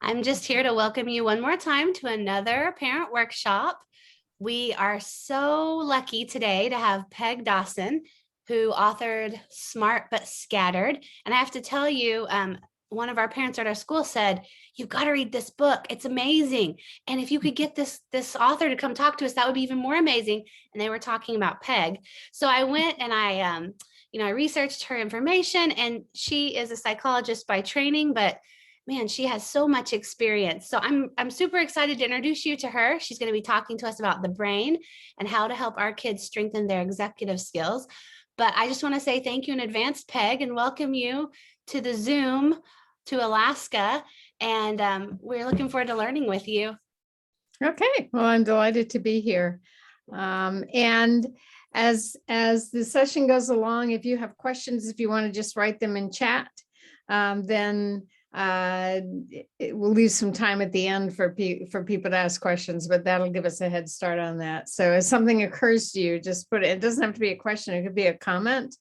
I'm just here to welcome you one more time to another parent workshop. We are so lucky today to have Peg Dawson, who authored Smart But Scattered. And I have to tell you, one of our parents at our school said, "You've got to read this book. It's amazing. And if you could get this author to come talk to us, that would be even more amazing." And they were talking about Peg. So I went and I researched her information, and she is a psychologist by training, but man, she has so much experience. So I'm super excited to introduce you to her. She's going to be talking to us about the brain and how to help our kids strengthen their executive skills. But I just want to say thank you in advance, Peg, and welcome you to the Zoom to Alaska. And we're looking forward to learning with you. Okay, well, I'm delighted to be here. And as the session goes along, if you have questions, if you want to just write them in chat, then we'll leave some time at the end for people to ask questions, but that'll give us a head start on that. So if something occurs to you, just put it. It doesn't have to be a question. It could be a comment.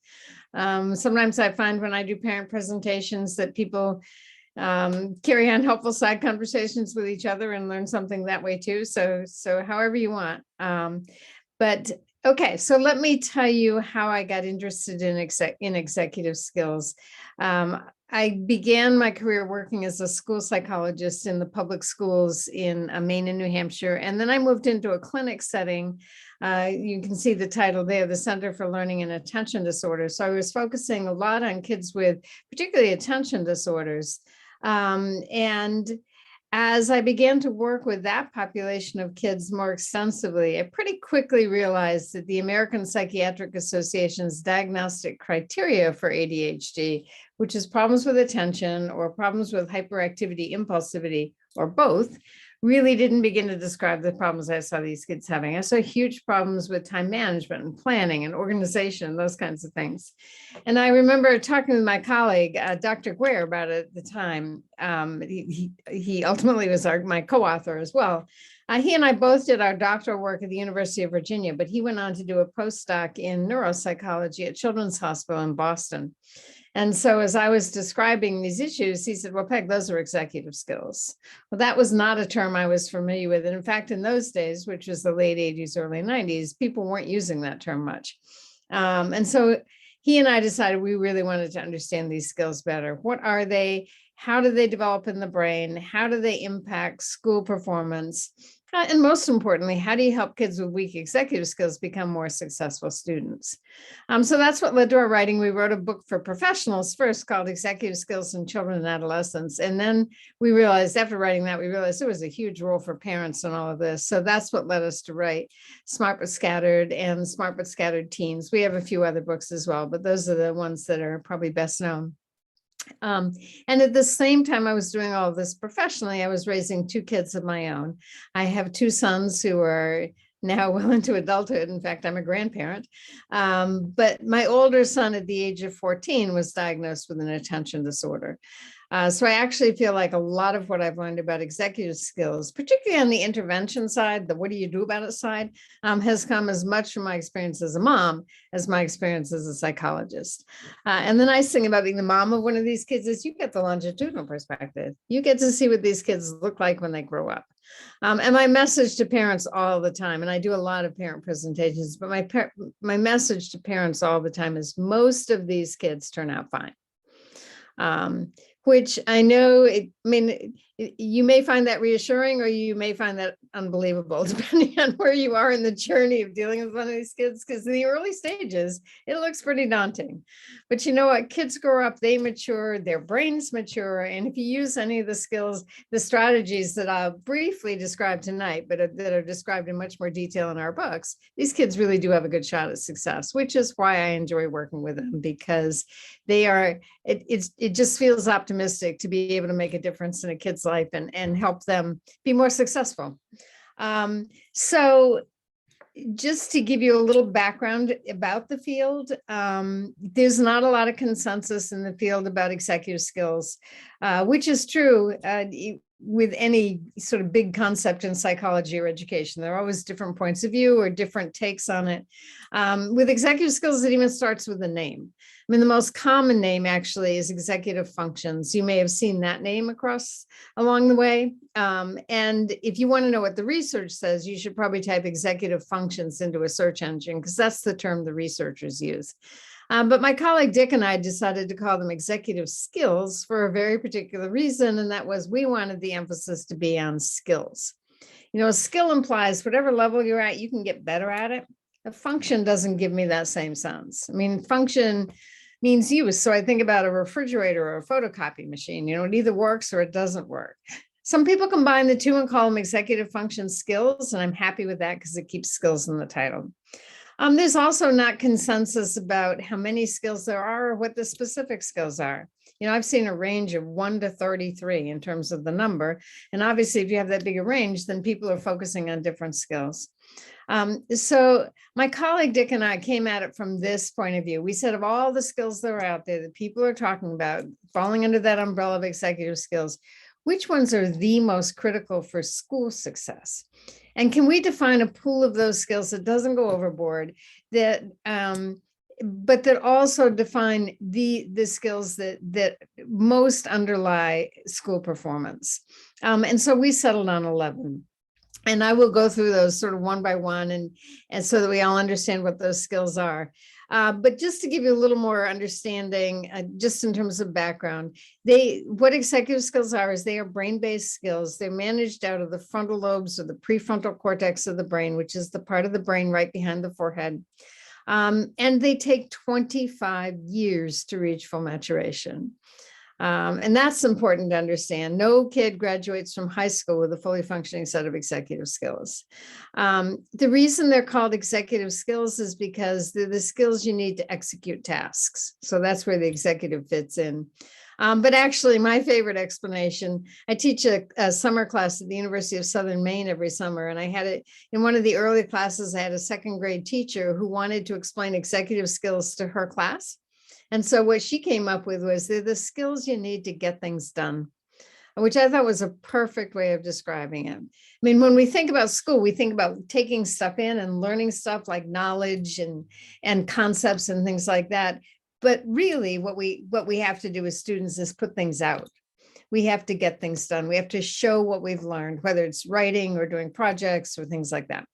Sometimes I find when I do parent presentations that people carry on helpful side conversations with each other and learn something that way too. So however you want. But okay, so let me tell you how I got interested in executive skills. I began my career working as a school psychologist in the public schools in Maine and New Hampshire. And then I moved into a clinic setting. You can see the title there, the Center for Learning and Attention Disorders. So I was focusing a lot on kids with particularly attention disorders. And as I began to work with that population of kids more extensively, I pretty quickly realized that the American Psychiatric Association's diagnostic criteria for ADHD, which is problems with attention or problems with hyperactivity, impulsivity, or both, really didn't begin to describe the problems I saw these kids having. I saw huge problems with time management and planning and organization, those kinds of things. And I remember talking with my colleague, Dr. Guare, about it at the time. He ultimately was my co-author as well. He and I both did our doctoral work at the University of Virginia, but he went on to do a postdoc in neuropsychology at Children's Hospital in Boston. And so as I was describing these issues, he said, "Well, Peg, those are executive skills." Well, that was not a term I was familiar with. And in fact, in those days, which was the late 80s, early 90s, people weren't using that term much. And so he and I decided we really wanted to understand these skills better. What are they? How do they develop in the brain? How do they impact school performance? And most importantly, how do you help kids with weak executive skills become more successful students? So that's what led to our writing. We wrote a book for professionals first called Executive Skills in Children and Adolescents. And then we realized after writing that, we realized there was a huge role for parents in all of this. So that's what led us to write Smart But Scattered and Smart But Scattered Teens. We have a few other books as well, but those are the ones that are probably best known. And at the same time I was doing all of this professionally, I was raising two kids of my own. I have two sons who are now well into adulthood. In fact, I'm a grandparent. But my older son at the age of 14 was diagnosed with an attention disorder. So I actually feel like a lot of what I've learned about executive skills, particularly on the intervention side, the what do you do about it side, has come as much from my experience as a mom as my experience as a psychologist. And the nice thing about being the mom of one of these kids is you get the longitudinal perspective. You get to see what these kids look like when they grow up. And my message to parents all the time, and I do a lot of parent presentations, but my message to parents all the time is most of these kids turn out fine. Which I know, you may find that reassuring or you may find that unbelievable, depending on where you are in the journey of dealing with one of these kids, because in the early stages, it looks pretty daunting. But you know what? Kids grow up, they mature, their brains mature. And if you use any of the skills, the strategies that I'll briefly describe tonight, but that are described in much more detail in our books, these kids really do have a good shot at success, which is why I enjoy working with them, because they are, it just feels optimistic to be able to make a difference in a kid's life and help them be more successful. So just to give you a little background about the field, there's not a lot of consensus in the field about executive skills, which is true. with any sort of big concept in psychology or education. There are always different points of view or different takes on it. With executive skills, it even starts with a name. I mean, the most common name actually is executive functions. You may have seen that name across along the way. And if you want to know what the research says, you should probably type executive functions into a search engine, because that's the term the researchers use. But my colleague Dick and I decided to call them executive skills for a very particular reason, and that was we wanted the emphasis to be on skills. You know, a skill implies whatever level you're at, you can get better at it. A function doesn't give me that same sense. I mean, function means use. So I think about a refrigerator or a photocopy machine. You know, it either works or it doesn't work. Some people combine the two and call them executive function skills, and I'm happy with that because it keeps skills in the title. There's also not consensus about how many skills there are or what the specific skills are. You know, I've seen a range of 1 to 33 in terms of the number. And obviously, if you have that big a range, then people are focusing on different skills. So my colleague Dick and I came at it from this point of view. We said of all the skills that are out there that people are talking about falling under that umbrella of executive skills, which ones are the most critical for school success? And can we define a pool of those skills that doesn't go overboard, that but that also define the skills that most underlie school performance? And so we settled on 11. And I will go through those sort of one by one, and so that we all understand what those skills are. But just to give you a little more understanding, just in terms of background, what executive skills are is they are brain-based skills. They're managed out of the frontal lobes or the prefrontal cortex of the brain, which is the part of the brain right behind the forehead. And they take 25 years to reach full maturation. And that's important to understand. No kid graduates from high school with a fully functioning set of executive skills. The reason they're called executive skills is because they're the skills you need to execute tasks. So that's where the executive fits in. But actually, my favorite explanation, I teach a summer class at the University of Southern Maine every summer. And I had it in one of the early classes, I had a second grade teacher who wanted to explain executive skills to her class. And so what she came up with was they're the skills you need to get things done, which I thought was a perfect way of describing it. I mean, when we think about school, we think about taking stuff in and learning stuff like knowledge and concepts and things like that. But really what we have to do as students is put things out. We have to get things done. We have to show what we've learned, whether it's writing or doing projects or things like that.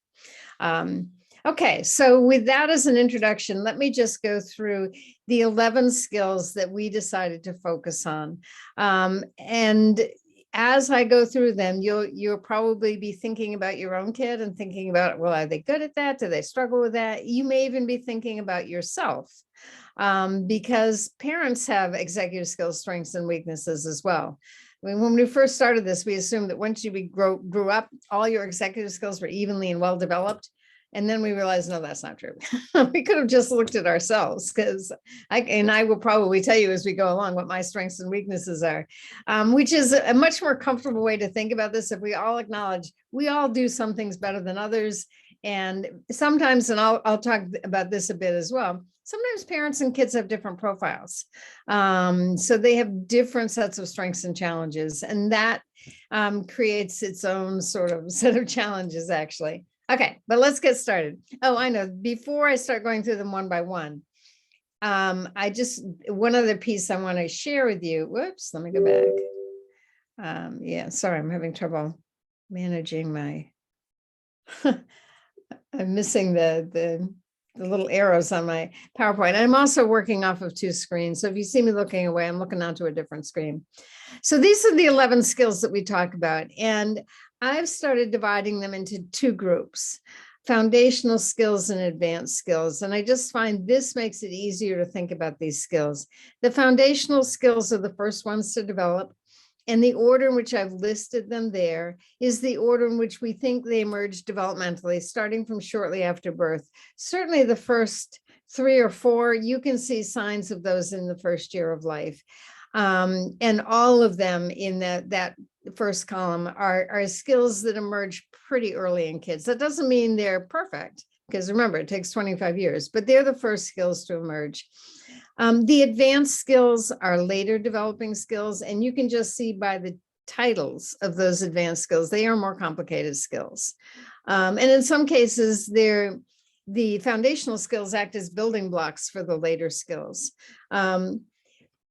Okay, so with that as an introduction, let me just go through the 11 skills that we decided to focus on. And as I go through them, you'll probably be thinking about your own kid and thinking about, well, are they good at that? Do they struggle with that? You may even be thinking about yourself, because parents have executive skills, strengths, and weaknesses as well. I mean, when we first started this, we assumed that once you grew up, all your executive skills were evenly and well developed. And then we realized, no, that's not true. We could have just looked at ourselves, because I will probably tell you as we go along what my strengths and weaknesses are, which is a much more comfortable way to think about this. If we all acknowledge we all do some things better than others. And sometimes, and I'll talk about this a bit as well, sometimes parents and kids have different profiles. So they have different sets of strengths and challenges, and that creates its own sort of set of challenges, actually. Okay, but let's get started. Oh, I know. Before I start going through them one by one, one other piece I want to share with you. Whoops, let me go back. Yeah, sorry, I'm having trouble managing my, I'm missing the little arrows on my PowerPoint. I'm also working off of 2 screens. So if you see me looking away, I'm looking onto a different screen. So these are the 11 skills that we talk about. And I've started dividing them into 2 groups, foundational skills and advanced skills. And I just find this makes it easier to think about these skills. The foundational skills are the first ones to develop. And the order in which I've listed them there is the order in which we think they emerge developmentally, starting from shortly after birth. Certainly the first 3 or 4, you can see signs of those in the first year of life. And all of them in that first column are skills that emerge pretty early in kids. That doesn't mean they're perfect, because remember, it takes 25 years, but they're the first skills to emerge. The advanced skills are later developing skills, and you can just see by titles of those advanced skills. They are more complicated skills. And in some cases, the foundational skills act as building blocks for the later skills.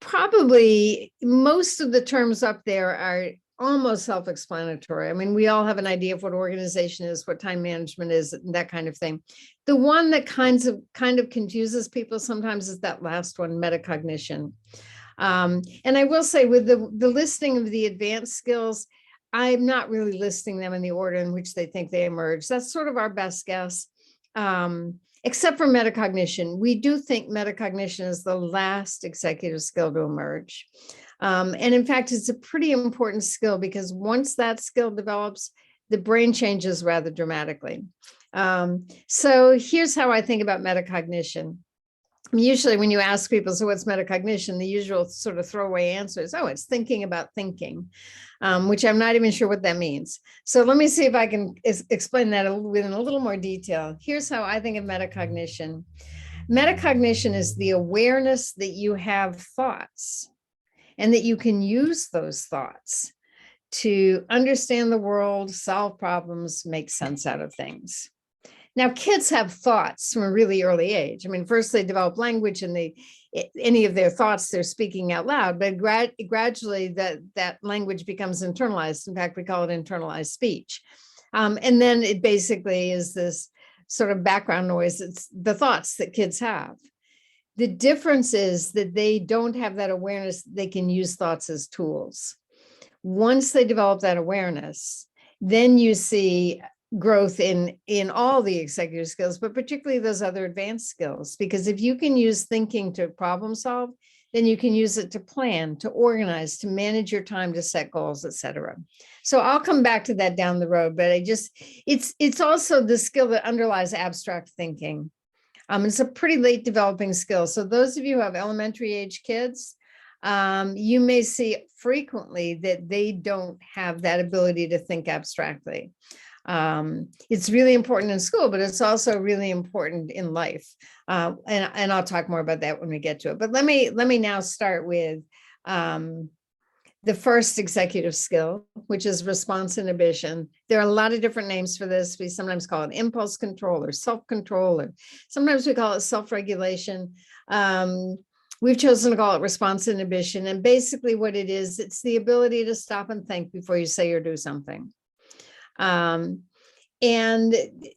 Probably most of the terms up there are almost self-explanatory. I mean, we all have an idea of what organization is, what time management is, and that kind of thing. The one that kind of confuses people sometimes is that last one, metacognition. And I will say with the listing of the advanced skills, I'm not really listing them in the order in which they think they emerge. That's sort of our best guess. Except for metacognition. We do think metacognition is the last executive skill to emerge. And in fact, it's a pretty important skill because once that skill develops, the brain changes rather dramatically. So here's how I think about metacognition. Usually when you ask people, so what's metacognition? The usual sort of throwaway answer is, oh, it's thinking about thinking, which I'm not even sure what that means. So let me see if I can explain that in a little more detail. Here's how I think of metacognition. Metacognition is the awareness that you have thoughts and that you can use those thoughts to understand the world, solve problems, make sense out of things. Now, kids have thoughts from a really early age. I mean, first they develop language and any of their thoughts they're speaking out loud, but gradually that language becomes internalized. In fact, we call it internalized speech. And then it basically is this sort of background noise. It's the thoughts that kids have. The difference is that they don't have that awareness. They can use thoughts as tools. Once they develop that awareness, then you see growth in all the executive skills, but particularly those other advanced skills. Because if you can use thinking to problem solve, then you can use it to plan, to organize, to manage your time, to set goals, etc. So I'll come back to that down the road, but it's also the skill that underlies abstract thinking. It's a pretty late developing skill. So those of you who have elementary age kids, you may see frequently that they don't have that ability to think abstractly. It's really important in school, but it's also really important in life. And I'll talk more about that when we get to it. But let me now start with the first executive skill, which is response inhibition. There are a lot of different names for this. We sometimes call it impulse control or self-control, or sometimes we call it self-regulation. We've chosen to call it response inhibition. And basically what it is, it's the ability to stop and think before you say or do something. And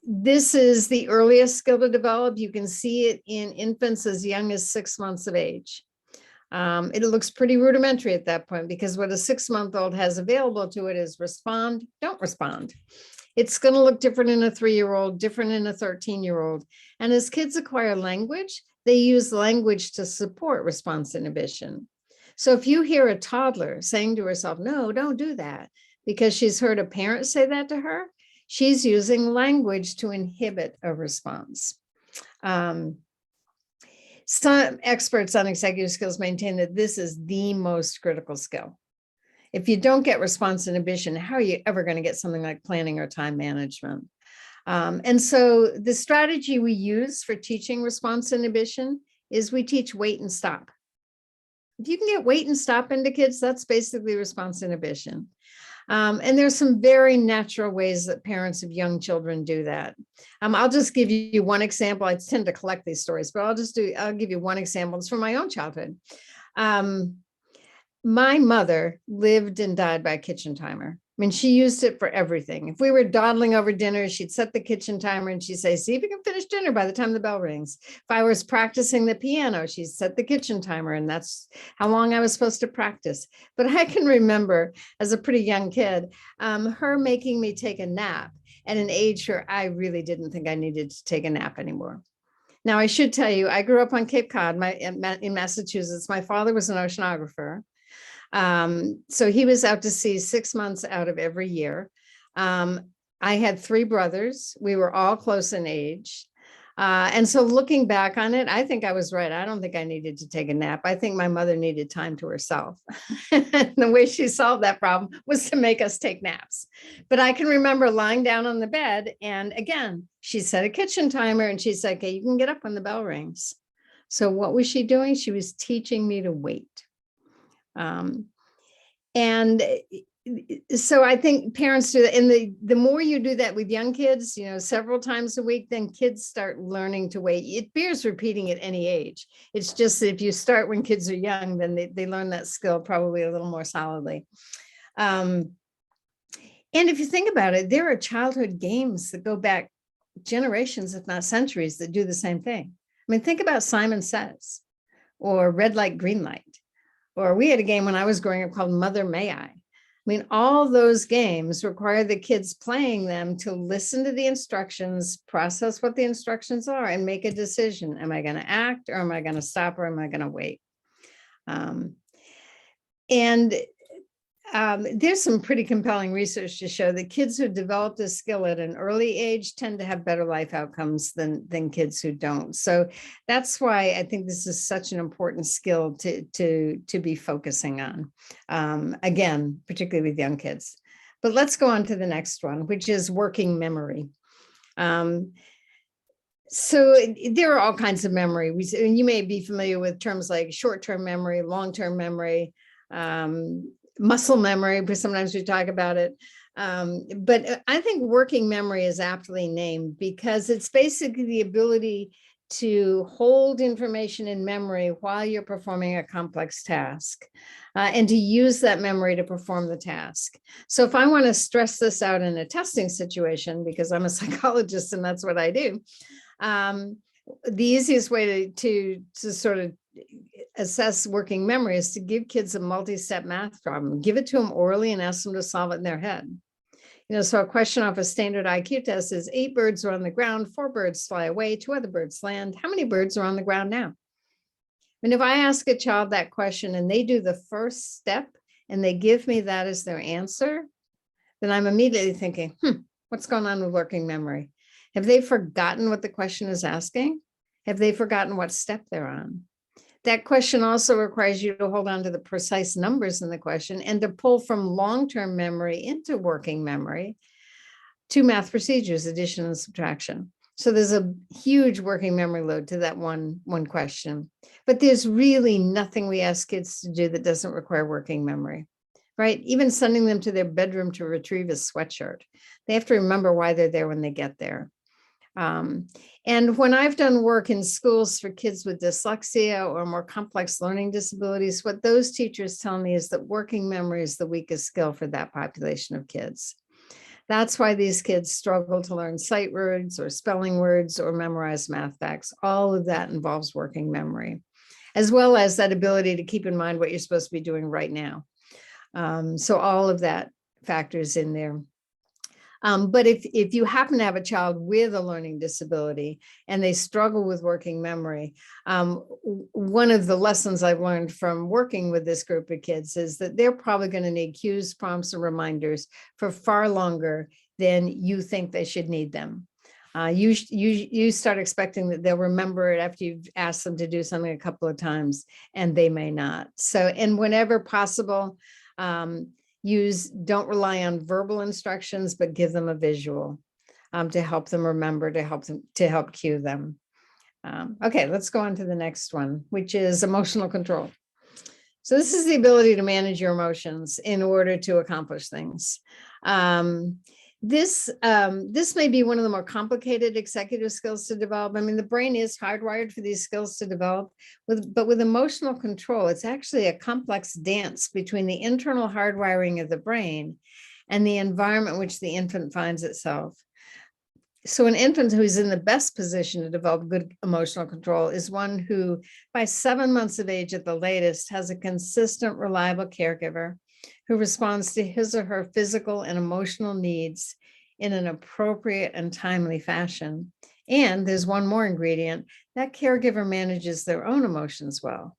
this is the earliest skill to develop. You can see it in infants as young as 6 months of age. It looks pretty rudimentary at that point because what a 6-month-old has available to it is respond, don't respond. It's going to look different in a 3-year-old, different in a 13-year-old. And as kids acquire language, they use language to support response inhibition. So if you hear a toddler saying to herself, no, don't do that, because she's heard a parent say that to her, she's using language to inhibit a response. Some experts on executive skills maintain that this is the most critical skill. If you don't get response inhibition, how are you ever going to get something like planning or time management? And so the strategy we use for teaching response inhibition is we teach wait and stop. If you can get wait and stop into kids, that's basically response inhibition. And there's some very natural ways that parents of young children do that. I'll just give you one example. I tend to collect these stories, but I'll give you one example. It's from my own childhood. My mother lived and died by a kitchen timer. I mean, she used it for everything. If we were dawdling over dinner, she'd set the kitchen timer and she'd say, see if you can finish dinner by the time the bell rings. If I was practicing the piano, she'd set the kitchen timer and that's how long I was supposed to practice. But I can remember as a pretty young kid, her making me take a nap at an age where I really didn't think I needed to take a nap anymore. Now, I should tell you, I grew up on Cape Cod in Massachusetts. My father was an oceanographer. So he was out to sea 6 months out of every year. I had 3 brothers. We were all close in age. And so looking back on it, I think I was right. I don't think I needed to take a nap. I think my mother needed time to herself. The way she solved that problem was to make us take naps. But I can remember lying down on the bed. And again, she set a kitchen timer and she said, okay, you can get up when the bell rings. So what was she doing? She was teaching me to wait. And so I think parents do that. And the more you do that with young kids, several times a week, then kids start learning to wait. It bears repeating at any age. It's just that if you start when kids are young, then they learn that skill probably a little more solidly. And if you think about it, there are childhood games that go back generations, if not centuries, that do the same thing. I mean, think about Simon Says or Red Light, Green Light. Or we had a game when I was growing up called Mother May I. I mean, all those games require the kids playing them to listen to the instructions, process what the instructions are, and make a decision. Am I going to act, or am I going to stop, or am I going to wait? And there's some pretty compelling research to show that kids who develop this skill at an early age tend to have better life outcomes than kids who don't. So that's why I think this is such an important skill to be focusing on, again, particularly with young kids. But let's go on to the next one, which is working memory. So there are all kinds of memory. You may be familiar with terms like short-term memory, long-term memory, muscle memory, but sometimes we talk about it. But I think working memory is aptly named because it's basically the ability to hold information in memory while you're performing a complex task, and to use that memory to perform the task. So if I want to stress this out in a testing situation, because I'm a psychologist and that's what I do, the easiest way to sort of assess working memory is to give kids a multi-step math problem, give it to them orally and ask them to solve it in their head. So a question off a standard IQ test is 8 birds are on the ground, 4 birds fly away, 2 other birds land. How many birds are on the ground now? And if I ask a child that question and they do the first step and they give me that as their answer, then I'm immediately thinking, what's going on with working memory? Have they forgotten what the question is asking? Have they forgotten what step they're on? That question also requires you to hold on to the precise numbers in the question and to pull from long-term memory into working memory 2 math procedures, addition and subtraction. So there's a huge working memory load to that one question. But there's really nothing we ask kids to do that doesn't require working memory, right? Even sending them to their bedroom to retrieve a sweatshirt. They have to remember why they're there when they get there. And when I've done work in schools for kids with dyslexia or more complex learning disabilities, what those teachers tell me is that working memory is the weakest skill for that population of kids. That's why these kids struggle to learn sight words or spelling words or memorize math facts. All of that involves working memory, as well as that ability to keep in mind what you're supposed to be doing right now. So all of that factors in there. But if you happen to have a child with a learning disability and they struggle with working memory, one of the lessons I've learned from working with this group of kids is that they're probably going to need cues, prompts, and reminders for far longer than you think they should need them. You start expecting that they'll remember it after you've asked them to do something a couple of times, and they may not. So, and whenever possible, don't rely on verbal instructions, but give them a visual to help them remember, to help cue them. Okay, let's go on to the next one, which is emotional control. So this is the ability to manage your emotions in order to accomplish things. This may be one of the more complicated executive skills to develop. I mean, the brain is hardwired for these skills to develop, but with emotional control, it's actually a complex dance between the internal hardwiring of the brain and the environment in which the infant finds itself. So an infant who's in the best position to develop good emotional control is one who, by 7 months of age at the latest, has a consistent, reliable caregiver who responds to his or her physical and emotional needs in an appropriate and timely fashion. And there's one more ingredient: that caregiver manages their own emotions well,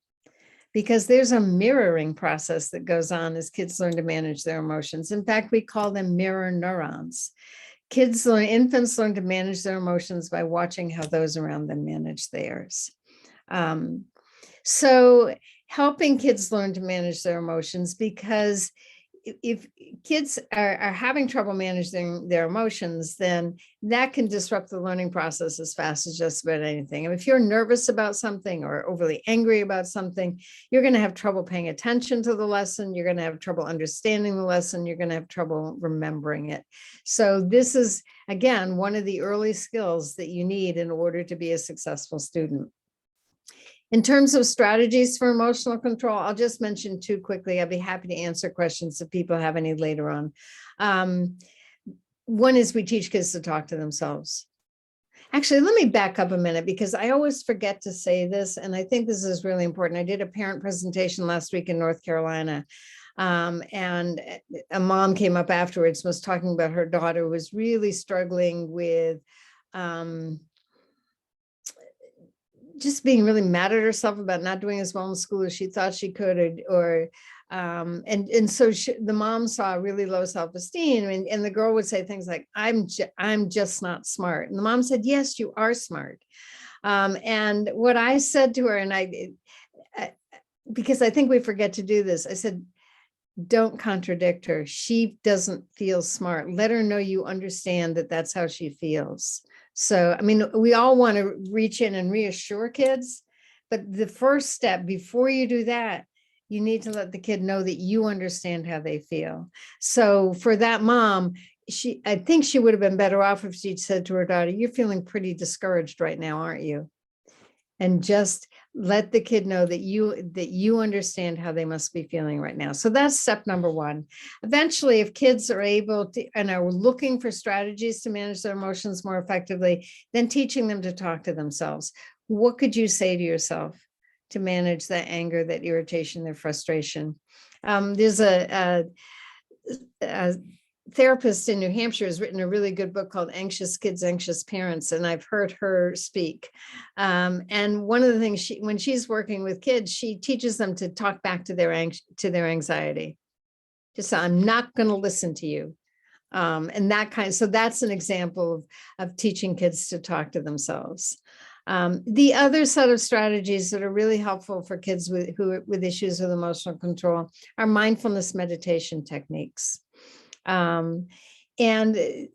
because there's a mirroring process that goes on as kids learn to manage their emotions. In fact, we call them mirror neurons. Infants learn to manage their emotions by watching how those around them manage theirs. So helping kids learn to manage their emotions, because if kids are having trouble managing their emotions, then that can disrupt the learning process as fast as just about anything. And if you're nervous about something or overly angry about something, you're going to have trouble paying attention to the lesson. You're going to have trouble understanding the lesson. You're going to have trouble remembering it. So this is, again, one of the early skills that you need in order to be a successful student. In terms of strategies for emotional control, I'll just mention two quickly. I'd be happy to answer questions if people have any later on. One is we teach kids to talk to themselves. Actually, let me back up a minute because I always forget to say this, and I think this is really important. I did a parent presentation last week in North Carolina, and a mom came up afterwards, was talking about her daughter who was really struggling with just being really mad at herself about not doing as well in school as she thought she could, and so the mom saw really low self-esteem, and the girl would say things like, I'm just not smart. And the mom said, yes, you are smart. And what I said to her, and because I think we forget to do this, I said, don't contradict her. She doesn't feel smart. Let her know you understand that that's how she feels. So, I mean, we all want to reach in and reassure kids, but the first step before you do that, you need to let the kid know that you understand how they feel. So for that mom, I think she would have been better off if she'd said to her daughter, you're feeling pretty discouraged right now, aren't you? And just let the kid know that you understand how they must be feeling right now. So that's step number one. Eventually, if kids are able to and are looking for strategies to manage their emotions more effectively, then teaching them to talk to themselves. What could you say to yourself to manage that anger, that irritation, their frustration? There's a therapist in New Hampshire has written a really good book called Anxious Kids, Anxious Parents, and I've heard her speak. And one of the things when she's working with kids, she teaches them to talk back to their anxiety. Just say, I'm not going to listen to you. And that so that's an example of teaching kids to talk to themselves. The other set of strategies that are really helpful for kids with issues with emotional control are mindfulness meditation techniques. And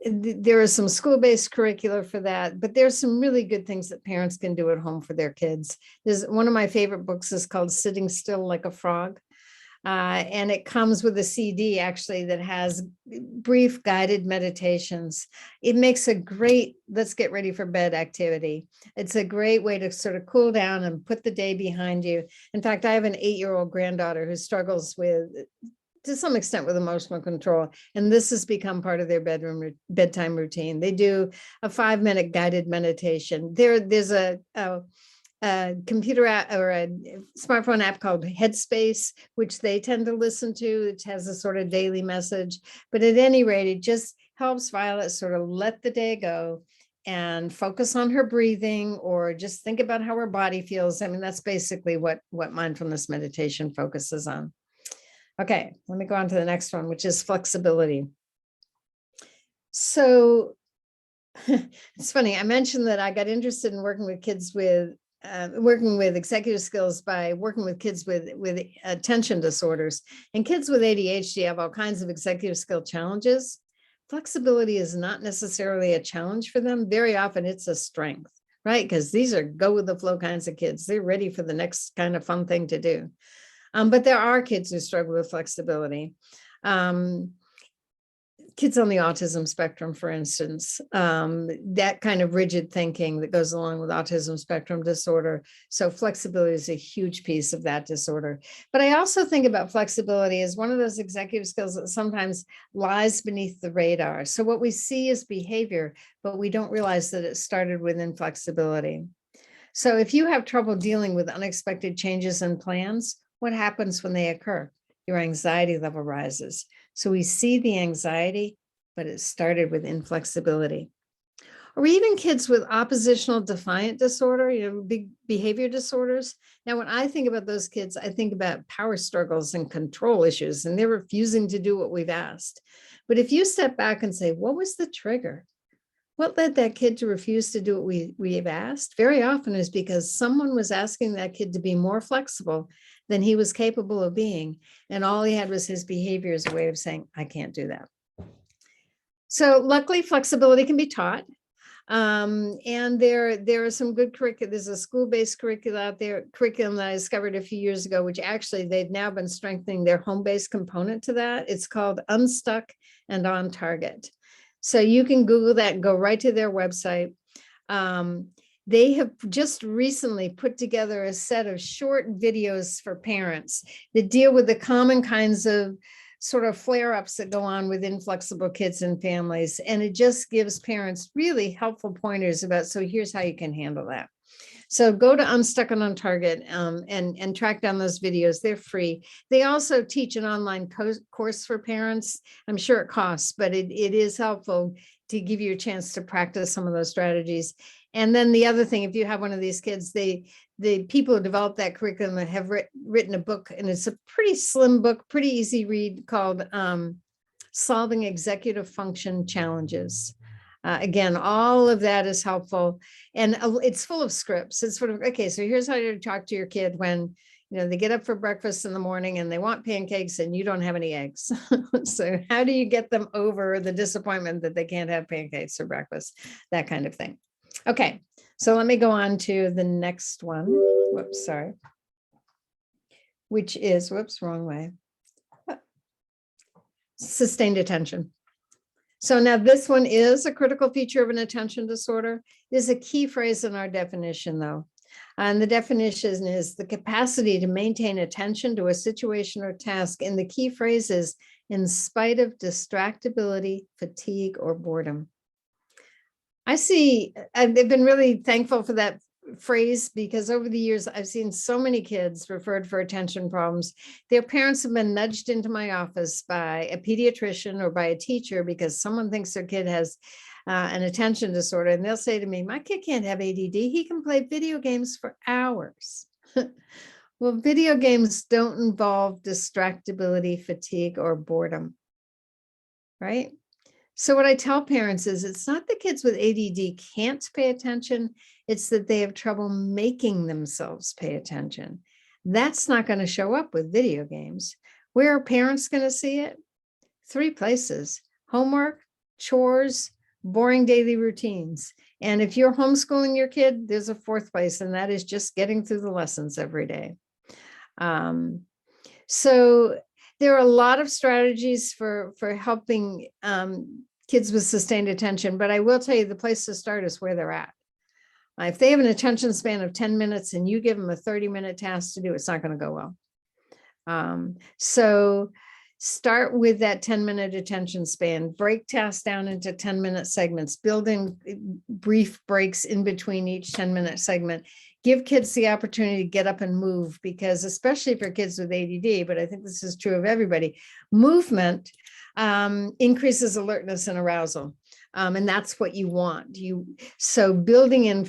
there is some school-based curricula for that, but there's some really good things that parents can do at home for their kids. There's one of my favorite books is called Sitting Still Like a Frog. And it comes with a CD actually that has brief guided meditations. It makes a great, let's get ready for bed activity. It's a great way to sort of cool down and put the day behind you. In fact, I have an 8-year-old granddaughter who struggles with, to some extent, with emotional control. And this has become part of their bedtime routine. They do a 5-minute guided meditation. There's a computer app or a smartphone app called Headspace, which they tend to listen to. It has a sort of daily message, but at any rate, it just helps Violet sort of let the day go and focus on her breathing or just think about how her body feels. I mean, that's basically what mindfulness meditation focuses on. Okay, let me go on to the next one, which is flexibility. So it's funny, I mentioned that I got interested in working with kids with working with executive skills by working with kids with attention disorders. And kids with ADHD have all kinds of executive skill challenges. Flexibility is not necessarily a challenge for them. Very often it's a strength, right? Because these are go with the flow kinds of kids. They're ready for the next kind of fun thing to do. But there are kids who struggle with flexibility. Kids on the autism spectrum, for instance, that kind of rigid thinking that goes along with autism spectrum disorder. So flexibility is a huge piece of that disorder. But I also think about flexibility as one of those executive skills that sometimes lies beneath the radar. So what we see is behavior, but we don't realize that it started with inflexibility. So if you have trouble dealing with unexpected changes in plans, what happens when they occur? Your anxiety level rises. So we see the anxiety, but it started with inflexibility. Or even kids with oppositional defiant disorder, big behavior disorders. Now, when I think about those kids, I think about power struggles and control issues, and they're refusing to do what we've asked. But if you step back and say, what was the trigger? What led that kid to refuse to do what we have asked? Very often is because someone was asking that kid to be more flexible than he was capable of being. And all he had was his behavior as a way of saying, I can't do that. So luckily, flexibility can be taught. And there are some good curriculum. There's a school-based curriculum that I discovered a few years ago, which actually they've now been strengthening their home-based component to that. It's called Unstuck and On Target. So you can Google that and go right to their website. They have just recently put together a set of short videos for parents that deal with the common kinds of sort of flare-ups that go on with inflexible kids and families. And it just gives parents really helpful pointers about, so here's how you can handle that. So go to Unstuck and On Target and track down those videos. They're free. They also teach an online course for parents. I'm sure it costs, but it is helpful to give you a chance to practice some of those strategies. And then the other thing, if you have one of these kids, the people who developed that curriculum have written a book, and it's a pretty slim book, pretty easy read, called Solving Executive Function Challenges. Again, all of that is helpful, and it's full of scripts. It's sort of, okay, so here's how to talk to your kid when, you know, they get up for breakfast in the morning and they want pancakes and you don't have any eggs. So how do you get them over the disappointment that they can't have pancakes for breakfast? That kind of thing. Okay, so let me go on to the next one. Whoops, sorry. Which is, whoops, wrong way. Sustained attention. So now this one is a critical feature of an attention disorder. Is a key phrase in our definition, though. And the definition is the capacity to maintain attention to a situation or task. And the key phrase is in spite of distractibility, fatigue, or boredom. I've been really thankful for that phrase, because over the years, I've seen so many kids referred for attention problems. Their parents have been nudged into my office by a pediatrician or by a teacher because someone thinks their kid has an attention disorder. And they'll say to me, my kid can't have ADD. He can play video games for hours. Well, video games don't involve distractibility, fatigue, or boredom, right? So what I tell parents is it's not the kids with ADD can't pay attention, it's that they have trouble making themselves pay attention. That's not going to show up with video games. Where are parents going to see it? 3 places: homework, chores, boring daily routines. And if you're homeschooling your kid, there's a 4th place, and that is just getting through the lessons every day. So there are a lot of strategies for helping kids with sustained attention, but I will tell you the place to start is where they're at. If they have an attention span of 10 minutes and you give them a 30-minute task to do, it's not going to go well. So start with that 10-minute attention span, break tasks down into 10-minute segments, build in brief breaks in between each 10-minute segment. Give kids the opportunity to get up and move, because especially for kids with ADD, but I think this is true of everybody, movement increases alertness and arousal. And that's what you want. So building in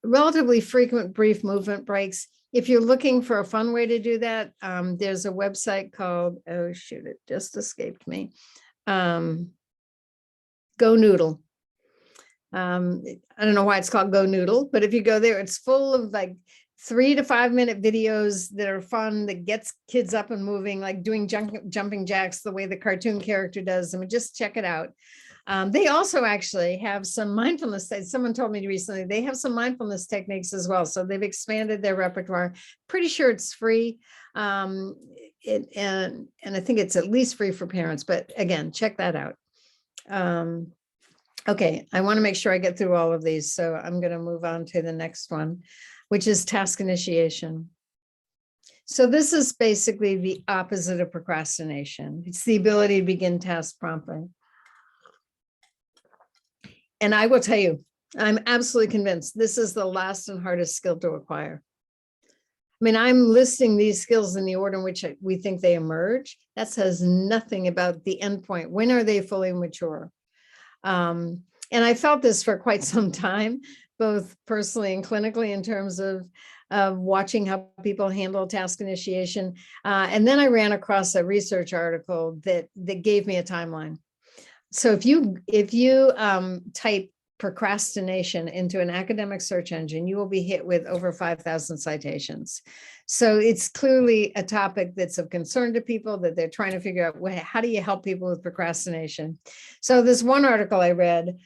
relatively frequent brief movement breaks. If you're looking for a fun way to do that, there's a website called, oh shoot, it just escaped me. Go Noodle. I don't know why it's called Go Noodle, but if you go there, it's full of like 3 to 5 minute videos that are fun, that gets kids up and moving, like doing jumping jacks the way the cartoon character does. I mean, just check it out. They also actually have some mindfulness. Someone told me recently, they have some mindfulness techniques as well. So they've expanded their repertoire. Pretty sure it's free. And I think it's at least free for parents, but again, check that out. Okay, I want to make sure I get through all of these. So I'm going to move on to the next one, which is task initiation. So this is basically the opposite of procrastination. It's the ability to begin tasks promptly. And I will tell you, I'm absolutely convinced this is the last and hardest skill to acquire. I mean, I'm listing these skills in the order in which we think they emerge. That says nothing about the endpoint. When are they fully mature? And I felt this for quite some time, both personally and clinically, in terms of watching how people handle task initiation. And then I ran across a research article that gave me a timeline. So if you type procrastination into an academic search engine, you will be hit with over 5,000 citations. So it's clearly a topic that's of concern to people, that they're trying to figure out, how do you help people with procrastination? So this one article I read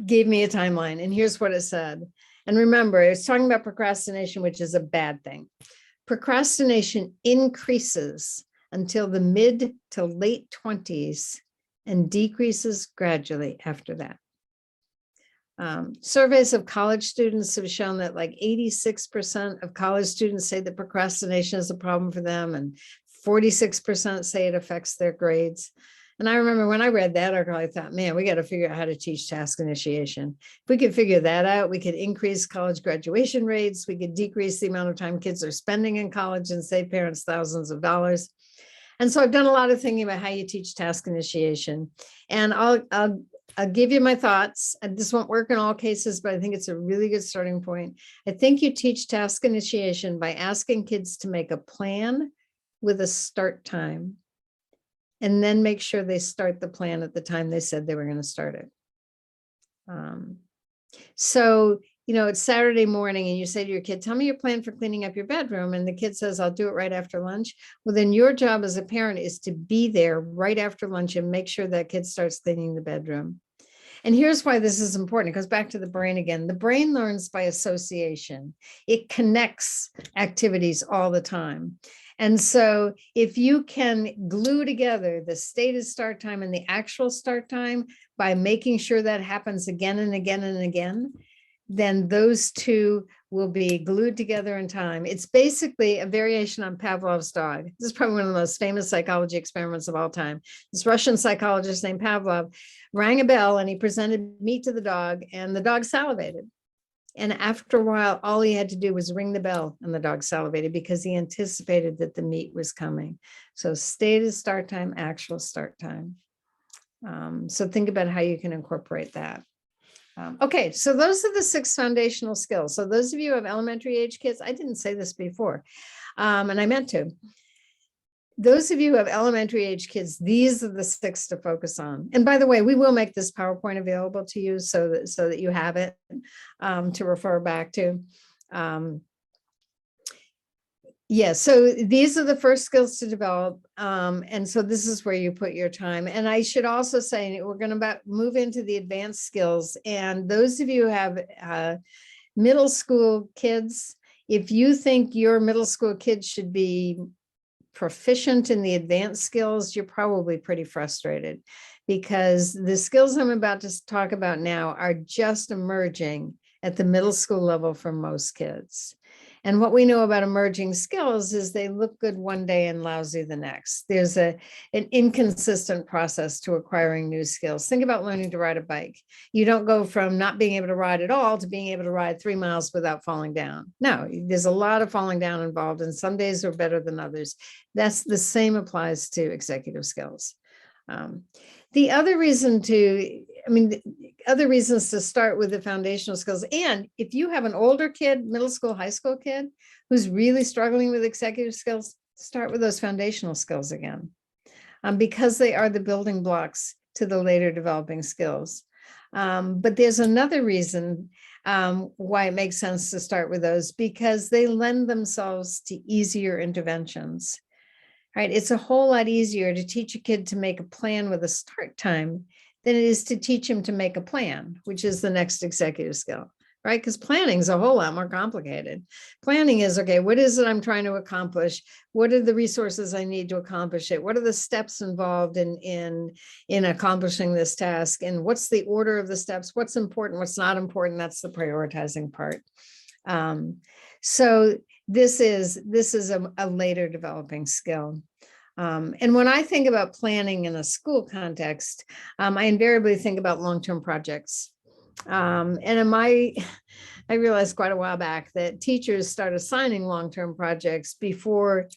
gave me a timeline, and here's what it said. And remember, it's talking about procrastination, which is a bad thing. Procrastination increases until the mid to late 20s and decreases gradually after that. Surveys of college students have shown that like 86% of college students say that procrastination is a problem for them, and 46% say it affects their grades. And I remember when I read that article, I thought, man, we got to figure out how to teach task initiation. If we could figure that out, we could increase college graduation rates. We could decrease the amount of time kids are spending in college and save parents thousands of dollars. And so I've done a lot of thinking about how you teach task initiation. And I'll give you my thoughts. And this won't work in all cases, but I think it's a really good starting point. I think you teach task initiation by asking kids to make a plan with a start time, and then make sure they start the plan at the time they said they were going to start it. So, it's Saturday morning and you say to your kid, tell me your plan for cleaning up your bedroom. And the kid says, I'll do it right after lunch. Well, then your job as a parent is to be there right after lunch and make sure that kid starts cleaning the bedroom. And here's why this is important. It goes back to the brain again. The brain learns by association. It connects activities all the time. And so if you can glue together the stated start time and the actual start time by making sure that happens again and again and again, then those two will be glued together in time. It's basically a variation on Pavlov's dog. This is probably one of the most famous psychology experiments of all time. This Russian psychologist named Pavlov rang a bell and he presented meat to the dog, and the dog salivated. And after a while, all he had to do was ring the bell and the dog salivated because he anticipated that the meat was coming. So stated start time, actual start time. So think about how you can incorporate that. Okay, so those are the 6 foundational skills. So those of you who have elementary age kids, I didn't say this before, and I meant to. Those of you who have elementary age kids, these are the 6 to focus on. And by the way, we will make this PowerPoint available to you so that you have it to refer back to. So these are the first skills to develop. And so this is where you put your time. And I should also say, we're going to move into the advanced skills. And those of you who have middle school kids, if you think your middle school kids should be proficient in the advanced skills, you're probably pretty frustrated, because the skills I'm about to talk about now are just emerging at the middle school level for most kids. And what we know about emerging skills is they look good one day and lousy the next. There's an inconsistent process to acquiring new skills. Think about learning to ride a bike. You don't go from not being able to ride at all to being able to ride 3 miles without falling down. No, there's a lot of falling down involved, and some days are better than others. That's the same applies to executive skills. The other reasons to start with the foundational skills, and if you have an older kid, middle school, high school kid, who's really struggling with executive skills, start with those foundational skills again, because they are the building blocks to the later developing skills. But there's another reason why it makes sense to start with those, because they lend themselves to easier interventions. Right? It's a whole lot easier to teach a kid to make a plan with a start time than it is to teach him to make a plan, which is the next executive skill, right? Because planning is a whole lot more complicated. Planning is, okay, what is it I'm trying to accomplish? What are the resources I need to accomplish it? What are the steps involved in accomplishing this task? And what's the order of the steps? What's important? What's not important? That's the prioritizing part. So this is a later developing skill. And when I think about planning in a school context, I invariably think about long-term projects. I realized quite a while back that teachers start assigning long-term projects before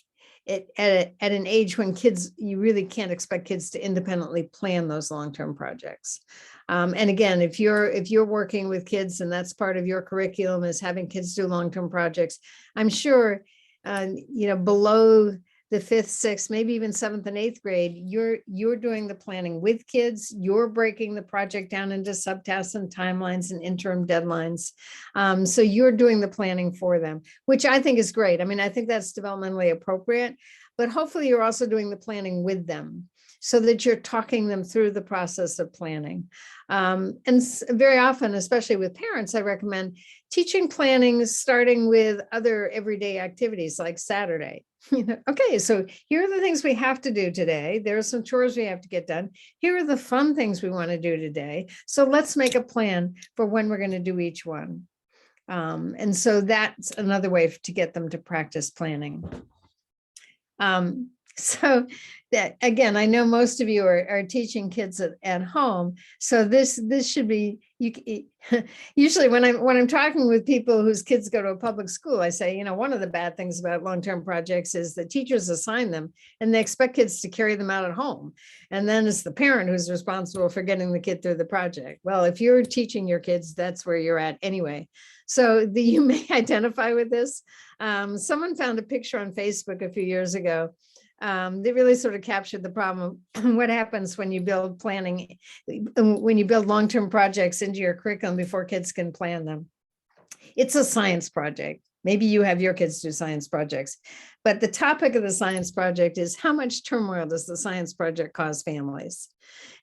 at an age when you really can't expect kids to independently plan those long-term projects. And again, if you're working with kids and that's part of your curriculum is having kids do long-term projects, I'm sure, below the 5th, 6th, maybe even 7th and 8th grade, you're doing the planning with kids. You're breaking the project down into subtasks and timelines and interim deadlines. So you're doing the planning for them, which I think is great. I mean, I think that's developmentally appropriate, but hopefully you're also doing the planning with them so that you're talking them through the process of planning. Very often, especially with parents, I recommend teaching planning starting with other everyday activities like Saturday. Okay, so here are the things we have to do today. There are some chores we have to get done. Here are the fun things we want to do today. So let's make a plan for when we're going to do each one. And so that's another way to get them to practice planning. So that, again, I know most of you are teaching kids at home. So this should be, usually when I'm talking with people whose kids go to a public school, I say, one of the bad things about long-term projects is that teachers assign them and they expect kids to carry them out at home. And then it's the parent who's responsible for getting the kid through the project. Well, if you're teaching your kids, that's where you're at anyway. So you may identify with this. Someone found a picture on Facebook a few years ago. They really sort of captured the problem. What happens when you build planning, when you build long-term projects into your curriculum before kids can plan them? It's a science project. Maybe you have your kids do science projects, but the topic of the science project is how much turmoil does the science project cause families?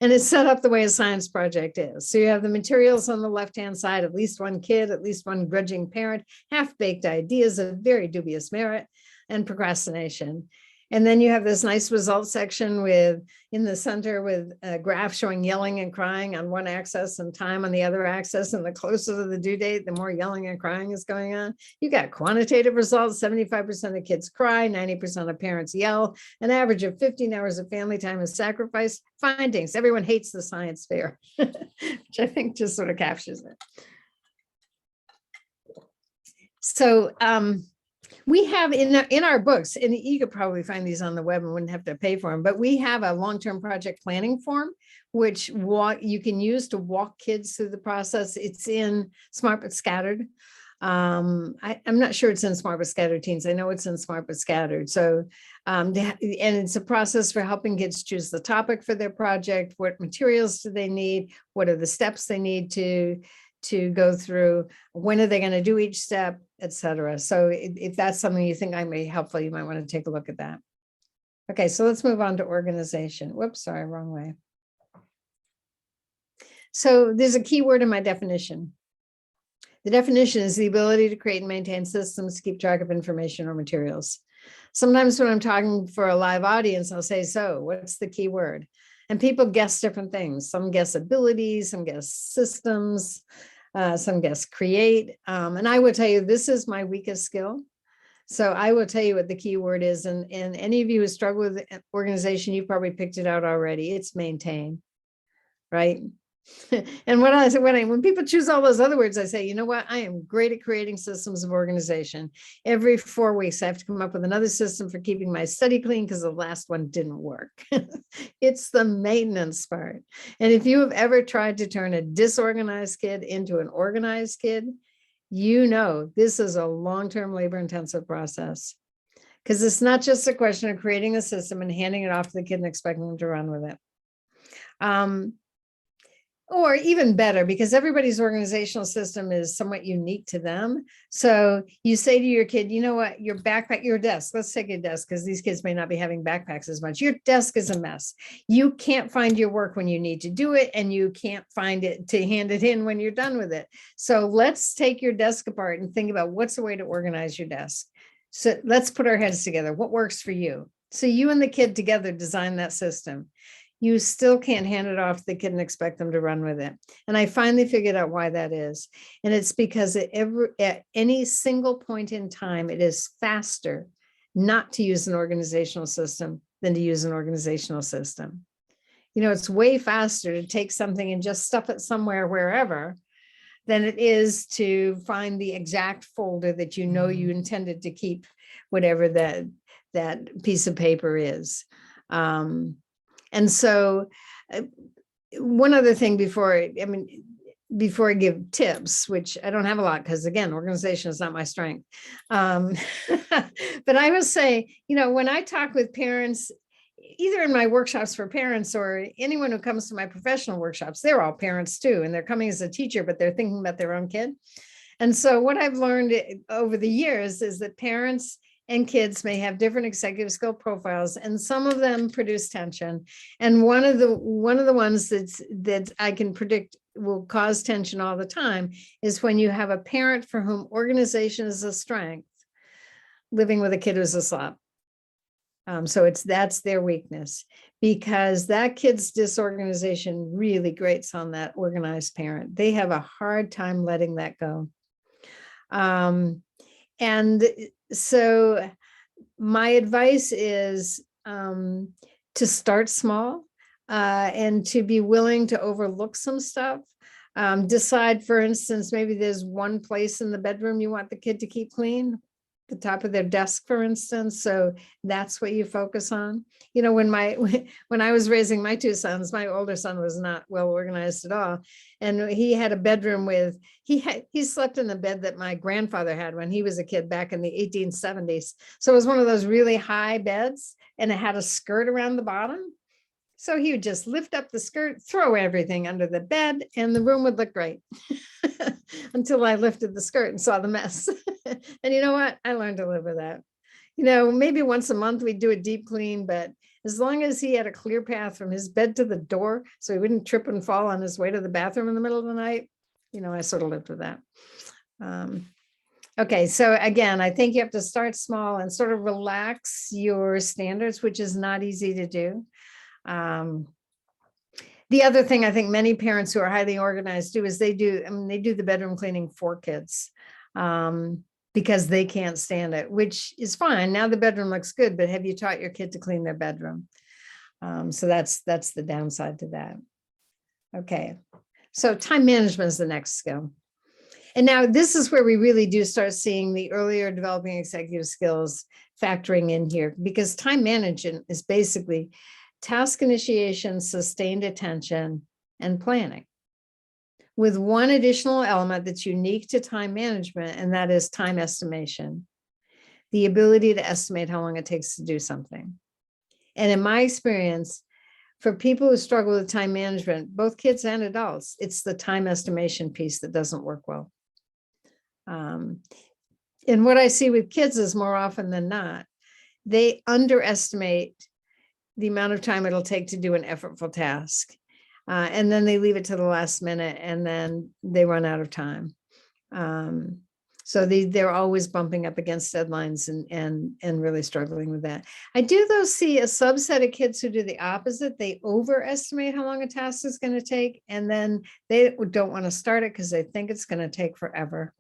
And it's set up the way a science project is. So you have the materials on the left-hand side, at least one kid, at least one grudging parent, half-baked ideas of very dubious merit, and procrastination. And then you have this nice results section with in the center with a graph showing yelling and crying on one axis and time on the other axis. And the closer to the due date, the more yelling and crying is going on. You got quantitative results, 75% of kids cry, 90% of parents yell, an average of 15 hours of family time is sacrificed. Findings, everyone hates the science fair, which I think just sort of captures it. So, we have in our books, and you could probably find these on the web and wouldn't have to pay for them, but we have a long-term project planning form, which you can use to walk kids through the process. It's in Smart But Scattered. I'm not sure it's in Smart But Scattered Teens. I know it's in Smart But Scattered. So, and it's a process for helping kids choose the topic for their project. What materials do they need? What are the steps they need to go through? When are they going to do each step, etc. So if that's something you think I may be helpful, you might want to take a look at that. Okay, so let's move on to organization. Whoops, sorry, wrong way. So there's a key word in my definition. The definition is the ability to create and maintain systems to keep track of information or materials. Sometimes when I'm talking for a live audience, I'll say, so what's the key word? And people guess different things. Some guess abilities, some guess systems, some guess create. And I will tell you, this is my weakest skill. So I will tell you what the key word is. And any of you who struggle with organization, you probably picked it out already. It's maintain, right? And when people choose all those other words, I say, you know what? I am great at creating systems of organization. Every 4 weeks, I have to come up with another system for keeping my study clean because the last one didn't work. It's the maintenance part. And if you have ever tried to turn a disorganized kid into an organized kid, you know this is a long-term labor-intensive process. Because it's not just a question of creating a system and handing it off to the kid and expecting them to run with it. Or even better, because everybody's organizational system is somewhat unique to them. So you say to your kid, you know what, your backpack, your desk, let's take a desk because these kids may not be having backpacks as much. Your desk is a mess. You can't find your work when you need to do it, and you can't find it to hand it in when you're done with it. So let's take your desk apart and think about what's the way to organize your desk. So let's put our heads together. What works for you? So you and the kid together design that system. You still can't hand it off to the kid and expect them to run with it. And I finally figured out why that is. And it's because at any single point in time, it is faster not to use an organizational system than to use an organizational system. You know, it's way faster to take something and just stuff it somewhere, wherever, than it is to find the exact folder that you know you intended to keep whatever that piece of paper is. And so one other thing before, I mean, before I give tips, which I don't have a lot because again, organization is not my strength. But I will say, when I talk with parents, either in my workshops for parents or anyone who comes to my professional workshops, they're all parents too, and they're coming as a teacher, but they're thinking about their own kid. And so what I've learned over the years is that parents and kids may have different executive skill profiles, and some of them produce tension. And one of the ones that I can predict will cause tension all the time is when you have a parent for whom organization is a strength, living with a kid who's a slob. So that's their weakness, because that kid's disorganization really grates on that organized parent. They have a hard time letting that go. And so my advice is to start small and to be willing to overlook some stuff. Decide, for instance, maybe there's one place in the bedroom you want the kid to keep clean, the top of their desk, for instance. So that's what you focus on. When I was raising my two sons, my older son was not well organized at all. And he had a bedroom he slept in the bed that my grandfather had when he was a kid back in the 1870s. So it was one of those really high beds, and it had a skirt around the bottom. So he would just lift up the skirt, throw everything under the bed, and the room would look great until I lifted the skirt and saw the mess. And you know what? I learned to live with that. Maybe once a month we'd do a deep clean, but as long as he had a clear path from his bed to the door, so he wouldn't trip and fall on his way to the bathroom in the middle of the night, I sort of lived with that. Okay, so again, I think you have to start small and sort of relax your standards, which is not easy to do. The other thing I think many parents who are highly organized do is they do the bedroom cleaning for kids because they can't stand it, which is fine. Now the bedroom looks good, but have you taught your kid to clean their bedroom? So that's the downside to that. Okay, so time management is the next skill. And now this is where we really do start seeing the earlier developing executive skills factoring in here, because time management is basically task initiation, sustained attention, and planning, with one additional element that's unique to time management, and that is time estimation, the ability to estimate how long it takes to do something. And in my experience, for people who struggle with time management, both kids and adults, it's the time estimation piece that doesn't work well. And what I see with kids is more often than not, they underestimate the amount of time it'll take to do an effortful task. And then they leave it to the last minute, and then they run out of time. So they're always bumping up against deadlines and really struggling with that. I do, though, see a subset of kids who do the opposite. They overestimate how long a task is going to take, and then they don't want to start it because they think it's going to take forever.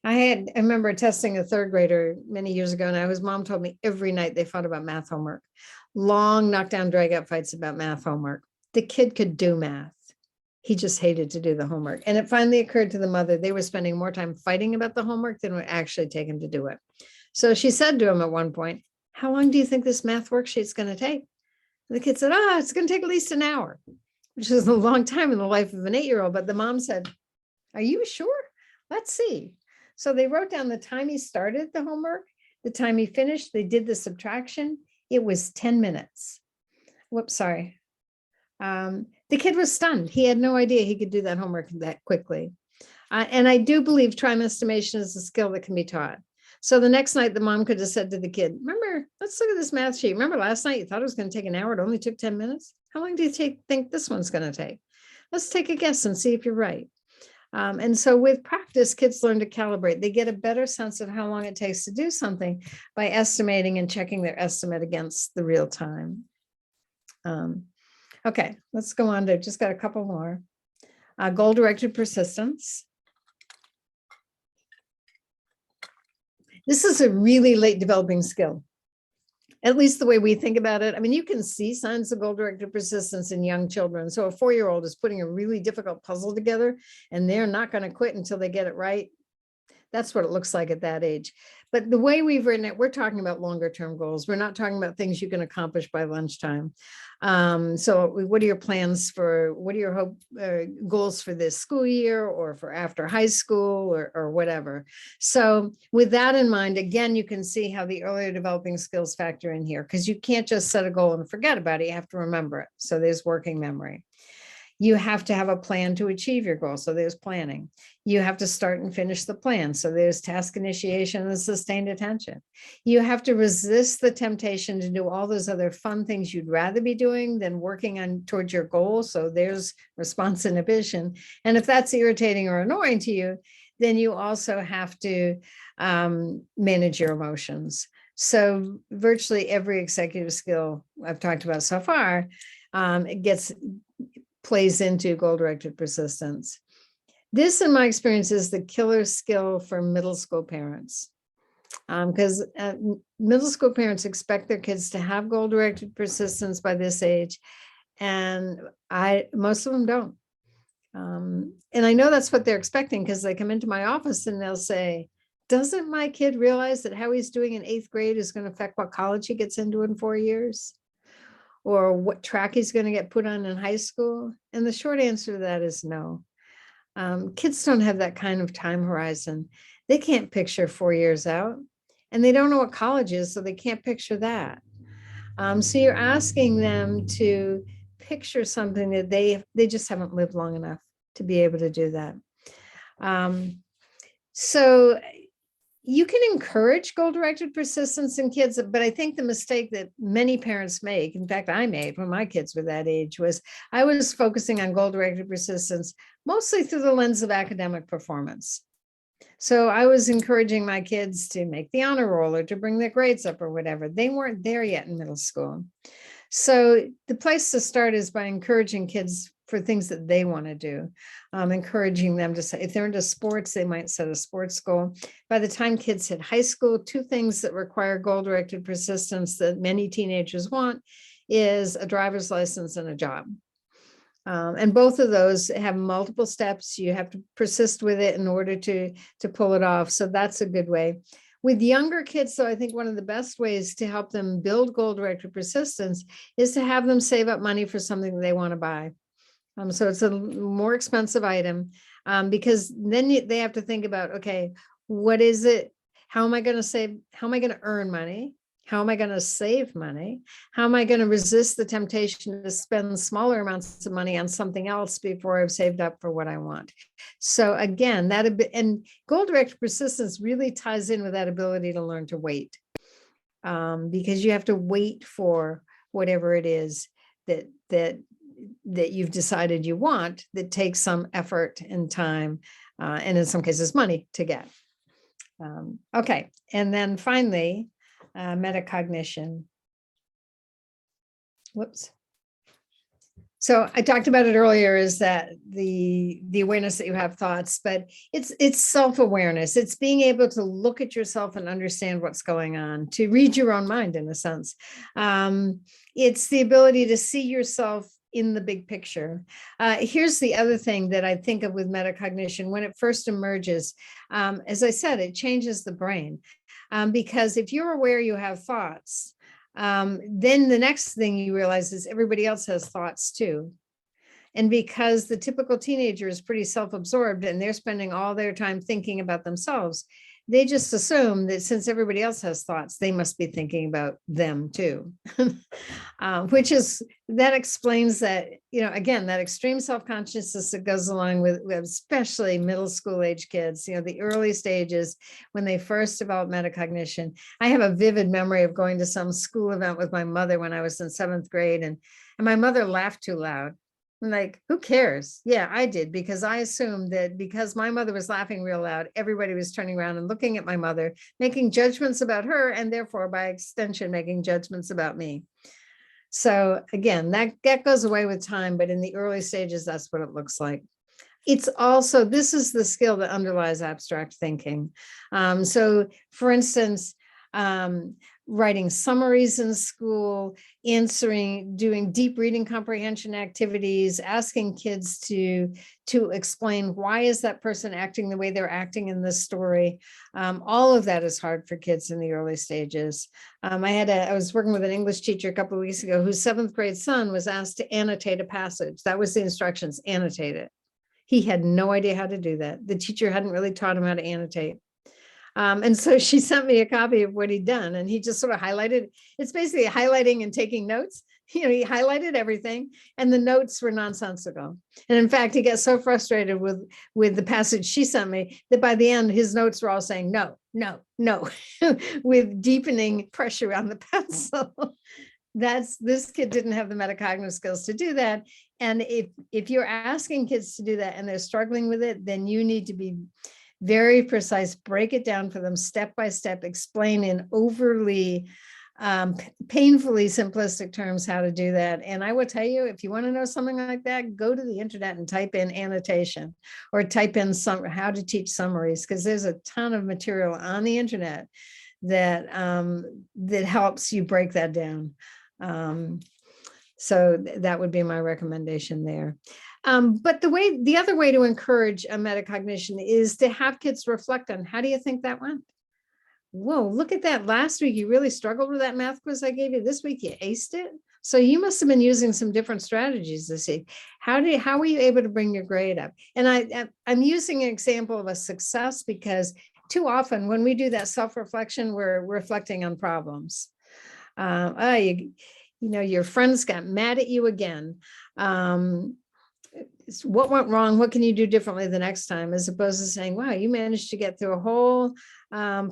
I remember testing a third grader many years ago, and his mom told me every night they fought about math homework. Long knockdown drag out fights about math homework. The kid could do math. He just hated to do the homework. And it finally occurred to the mother, they were spending more time fighting about the homework than would actually take him to do it. So she said to him at one point, "How long do you think this math worksheet's going to take?" And the kid said, "It's going to take at least an hour," which is a long time in the life of an 8-year-old. But the mom said, "Are you sure? Let's see." So they wrote down the time he started the homework, the time he finished, they did the subtraction. It was 10 minutes. Whoops, sorry. The kid was stunned. He had no idea he could do that homework that quickly. And I do believe time estimation is a skill that can be taught. So the next night, the mom could have said to the kid, "Remember, let's look at this math sheet. Remember last night you thought it was going to take an hour. It only took 10 minutes. How long do you think this one's going to take? Let's take a guess and see if you're right." And so with practice, kids learn to calibrate. They get a better sense of how long it takes to do something by estimating and checking their estimate against the real time. Okay, let's go on to just got a couple more. Goal-directed persistence. This is a really late developing skill, at least the way we think about it. I mean, you can see signs of goal-directed persistence in young children. So a 4-year-old is putting a really difficult puzzle together, and they're not going to quit until they get it right. That's what it looks like at that age. But the way we've written it, we're talking about longer term goals. We're not talking about things you can accomplish by lunchtime. So what are your plans for, what are your goals for this school year or for after high school or whatever? So with that in mind, again, you can see how the earlier developing skills factor in here, because you can't just set a goal and forget about it. You have to remember it. So there's working memory. You have to have a plan to achieve your goal. So there's planning. You have to start and finish the plan. So there's task initiation and sustained attention. You have to resist the temptation to do all those other fun things you'd rather be doing than working on towards your goal. So there's response inhibition. And if that's irritating or annoying to you, then you also have to manage your emotions. So virtually every executive skill I've talked about so far, it plays into goal-directed persistence. This, in my experience, is the killer skill for middle school parents, because middle school parents expect their kids to have goal-directed persistence by this age, and most of them don't. And I know that's what they're expecting, because they come into my office and they'll say, doesn't my kid realize that how he's doing in 8th grade is going to affect what college he gets into in 4 years? Or what track he's going to get put on in high school? And the short answer to that is no. Kids don't have that kind of time horizon. They can't picture 4 years out, and they don't know what college is, so they can't picture that. So you're asking them to picture something that they just haven't lived long enough to be able to do that. So you can encourage goal-directed persistence in kids, but I think the mistake that many parents make, in fact, I made when my kids were that age, was I was focusing on goal-directed persistence mostly through the lens of academic performance. So I was encouraging my kids to make the honor roll or to bring their grades up or whatever. They weren't there yet in middle school. So the place to start is by encouraging kids for things that they want to do, encouraging them to say, if they're into sports, they might set a sports goal. By the time kids hit high school, 2 things that require goal-directed persistence that many teenagers want is a driver's license and a job. And both of those have multiple steps. You have to persist with it in order to pull it off. So that's a good way. With younger kids, though, I think one of the best ways to help them build goal-directed persistence is to have them save up money for something that they want to buy. So it's a more expensive item, because then they have to think about, okay, what is it? How am I going to save? How am I going to earn money? How am I going to save money? How am I going to resist the temptation to spend smaller amounts of money on something else before I've saved up for what I want? So again, and goal-directed persistence really ties in with that ability to learn to wait, because you have to wait for whatever it is that you've decided you want, that takes some effort and time, and in some cases money to get. Okay, and then finally, metacognition. Whoops. So I talked about it earlier, is that the awareness that you have thoughts, but it's self-awareness. It's being able to look at yourself and understand what's going on, to read your own mind in a sense. It's the ability to see yourself in the big picture. Here's the other thing that I think of with metacognition. When it first emerges, as I said, it changes the brain, because if you're aware you have thoughts, then the next thing you realize is everybody else has thoughts too. And because the typical teenager is pretty self-absorbed and they're spending all their time thinking about themselves, they just assume that since everybody else has thoughts, they must be thinking about them too. That explains that, again, that extreme self-consciousness that goes along with especially middle school age kids, the early stages when they first develop metacognition. I have a vivid memory of going to some school event with my mother when I was in 7th grade, and my mother laughed too loud. I'm like, who cares? Yeah, I did, because I assumed that because my mother was laughing real loud, everybody was turning around and looking at my mother, making judgments about her, and therefore by extension, making judgments about me. So again, that goes away with time, but in the early stages, that's what it looks like. It's also, this is the skill that underlies abstract thinking. So for instance, writing summaries in school, doing deep reading comprehension activities, asking kids to explain why is that person acting the way they're acting in this story. All of that is hard for kids in the early stages. I was working with an English teacher a couple of weeks ago whose 7th grade son was asked to annotate a passage. That was the instructions, annotate it. He had no idea how to do that. The teacher hadn't really taught him how to annotate. And so she sent me a copy of what he'd done, and he just sort of highlighted. It's basically highlighting and taking notes. He highlighted everything, and the notes were nonsensical. And in fact, he got so frustrated with the passage she sent me that by the end, his notes were all saying no, no, no, with deepening pressure on the pencil. This kid didn't have the metacognitive skills to do that. And if you're asking kids to do that and they're struggling with it, then you need to be very precise, break it down for them step by step, explain in overly painfully simplistic terms how to do that. And I will tell you, if you want to know something like that, go to the internet and type in annotation or type in how to teach summaries, because there's a ton of material on the internet that that helps you break that down. So that would be my recommendation there. But the other way to encourage a metacognition is to have kids reflect on, how do you think that went? Whoa, look at that. Last week, you really struggled with that math quiz I gave you. This week, you aced it. So you must have been using some different strategies this week. How were you able to bring your grade up? And I'm using an example of a success because too often when we do that self-reflection, we're reflecting on problems. Your friends got mad at you again. What went wrong? What can you do differently the next time? As opposed to saying, wow, you managed to get through a whole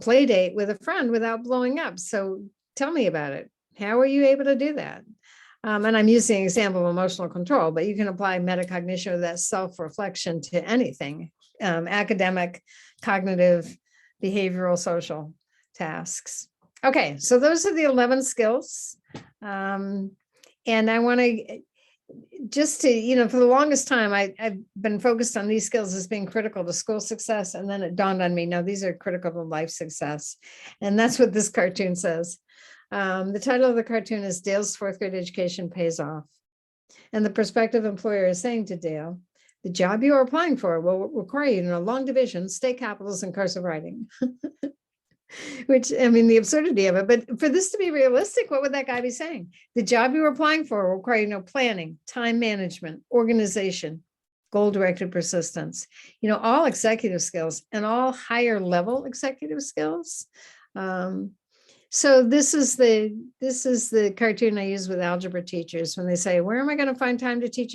play date with a friend without blowing up. So tell me about it. How are you able to do that? And I'm using an example of emotional control, but you can apply metacognition or that self-reflection to anything, academic, cognitive, behavioral, social tasks. Okay, so those are the 11 skills. And I want to for the longest time, I've been focused on these skills as being critical to school success. And then it dawned on me, no, these are critical to life success. And that's what this cartoon says. The title of the cartoon is Dale's 4th grade education pays off. And the prospective employer is saying to Dale, the job you are applying for will require you to know long division, state capitals, and cursive writing. Which, I mean, the absurdity of it, but for this to be realistic, what would that guy be saying? The job you were applying for will require, planning, time management, organization, goal-directed persistence, all executive skills and all higher level executive skills. So this is the cartoon I use with algebra teachers when they say, where am I going to find time to teach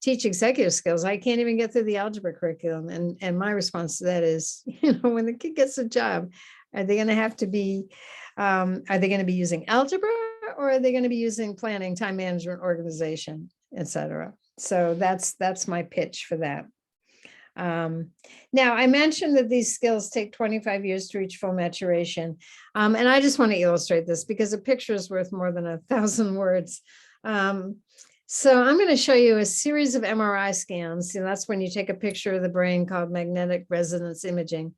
executive skills? I can't even get through the algebra curriculum. And my response to that is, when the kid gets a job, are they going to have to be, are they going to be using algebra, or are they going to be using planning, time management, organization, et cetera? So that's my pitch for that. Now, I mentioned that these skills take 25 years to reach full maturation. And I just want to illustrate this because a picture is worth more than 1,000 words. So I'm going to show you a series of MRI scans. That's when you take a picture of the brain, called magnetic resonance imaging.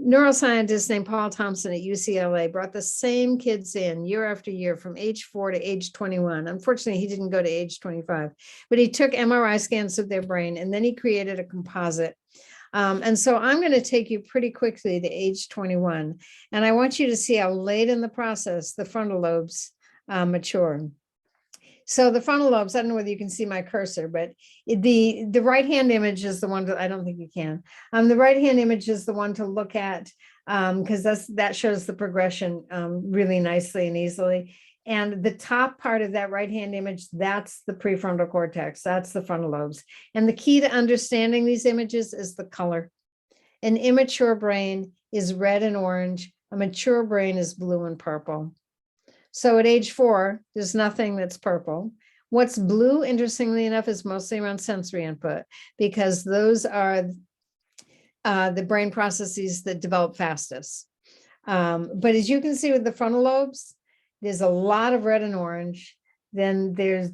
Neuroscientist named Paul Thompson at UCLA brought the same kids in year after year from age 4 to age 21. Unfortunately, he didn't go to age 25, but he took MRI scans of their brain and then he created a composite. And so I'm going to take you pretty quickly to age 21. And I want you to see how late in the process the frontal lobes mature. So the frontal lobes, I don't know whether you can see my cursor, but the right-hand image is the one that I don't think you can. The right-hand image is the one to look at because that shows the progression really nicely and easily. And the top part of that right-hand image, that's the prefrontal cortex. That's the frontal lobes. And the key to understanding these images is the color. An immature brain is red and orange. A mature brain is blue and purple. So at age 4, there's nothing that's purple. What's blue, interestingly enough, is mostly around sensory input because those are the brain processes that develop fastest. But as you can see with the frontal lobes, there's a lot of red and orange. Then there's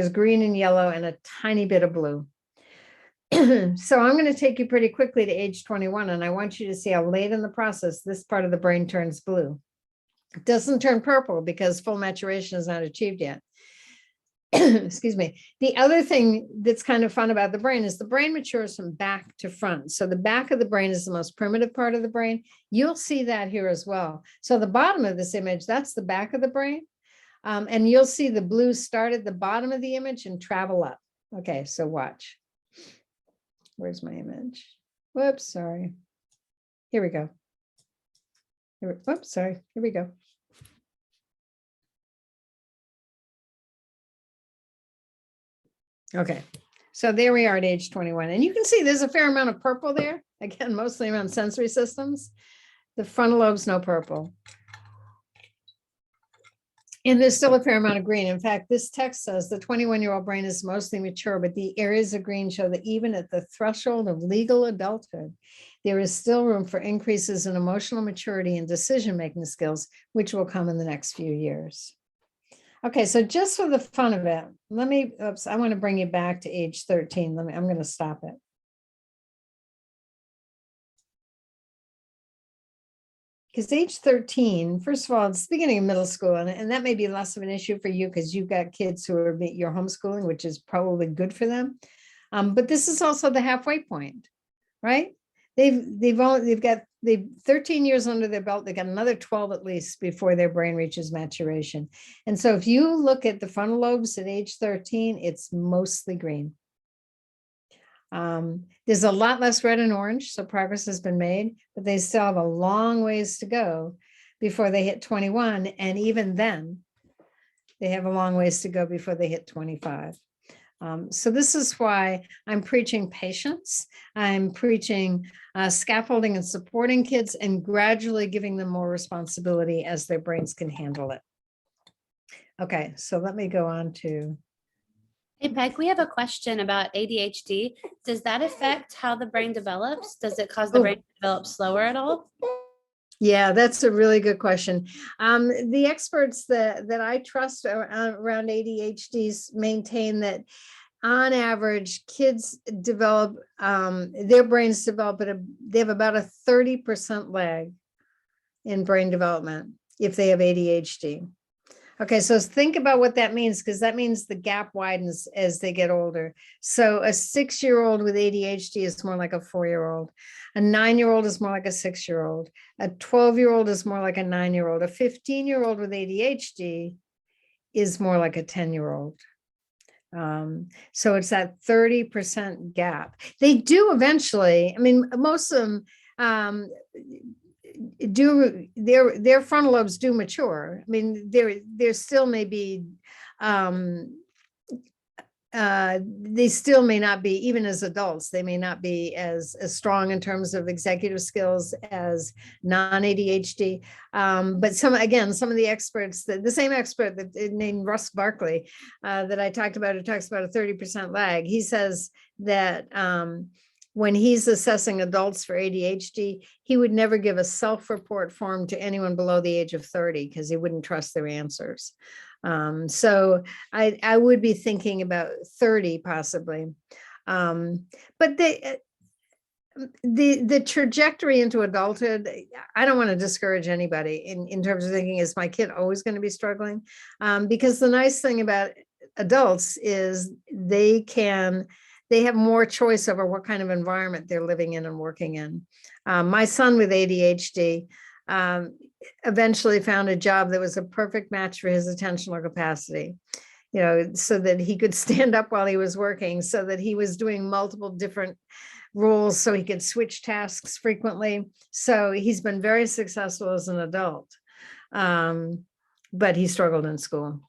green and yellow and a tiny bit of blue. So I'm going to take you pretty quickly to age 21, and I want you to see how late in the process this part of the brain turns blue. It doesn't turn purple because full maturation is not achieved yet. Excuse me. The other thing that's kind of fun about the brain is the brain matures from back to front. So the back of the brain is the most primitive part of the brain. You'll see that here as well. So the bottom of this image, that's the back of the brain. And you'll see the blue start at the bottom of the image and travel up. Okay, so watch. Where's my image? Whoops, sorry. Here we go. Whoops, sorry. Here we go. Okay, so there we are at age 21. And you can see there's a fair amount of purple there. Again, mostly around sensory systems. The frontal lobe's no purple. And there's still a fair amount of green. In fact, this text says the 21-year-old brain is mostly mature, but the areas of green show that even at the threshold of legal adulthood, there is still room for increases in emotional maturity and decision-making skills, which will come in the next few years. Okay, so just for the fun of it, I want to bring you back to age 13. I'm going to stop it. Because age 13, first of all, it's the beginning of middle school, and that may be less of an issue for you because you've got kids who are you're homeschooling, which is probably good for them. But this is also the halfway point, right? They've 13 years under their belt. They got another 12 at least before their brain reaches maturation. And so if you look at the frontal lobes at age 13, it's mostly green. There's a lot less red and orange, so progress has been made, but they still have a long ways to go before they hit 21. And even then, they have a long ways to go before they hit 25. So this is why I'm preaching patience. I'm preaching scaffolding and supporting kids and gradually giving them more responsibility as their brains can handle it. Okay, so let me go on to. Hey, Peg, we have a question about ADHD. Does that affect how the brain develops? Does it cause the brain to develop slower at all? Yeah, that's a really good question. The experts that I trust around ADHDs maintain that on average, kids develop, their brains develop they have about a 30% lag in brain development if they have ADHD. Okay, so think about what that means, because that means the gap widens as they get older. So a 6-year-old with ADHD is more like a 4-year-old. A 9-year-old is more like a 6-year-old. A 12-year-old is more like a 9-year-old. A 15-year-old with ADHD is more like a 10-year-old. So it's that 30% gap. They do eventually, I mean, most of them do their frontal lobes do mature. I mean, there still may be they still may not be, even as adults, they may not be as strong in terms of executive skills as non-ADHD. But some of the experts, the same expert that named Russ Barkley that I talked about, who talks about a 30% lag, he says that when he's assessing adults for ADHD, he would never give a self-report form to anyone below the age of 30 because he wouldn't trust their answers. So I would be thinking about 30 possibly. But the trajectory into adulthood, I don't want to discourage anybody in terms of thinking, is my kid always going to be struggling? Because the nice thing about adults is they have more choice over what kind of environment they're living in and working in. My son with ADHD eventually found a job that was a perfect match for his attentional capacity, so that he could stand up while he was working, so that he was doing multiple different roles, so he could switch tasks frequently. So he's been very successful as an adult, but he struggled in school.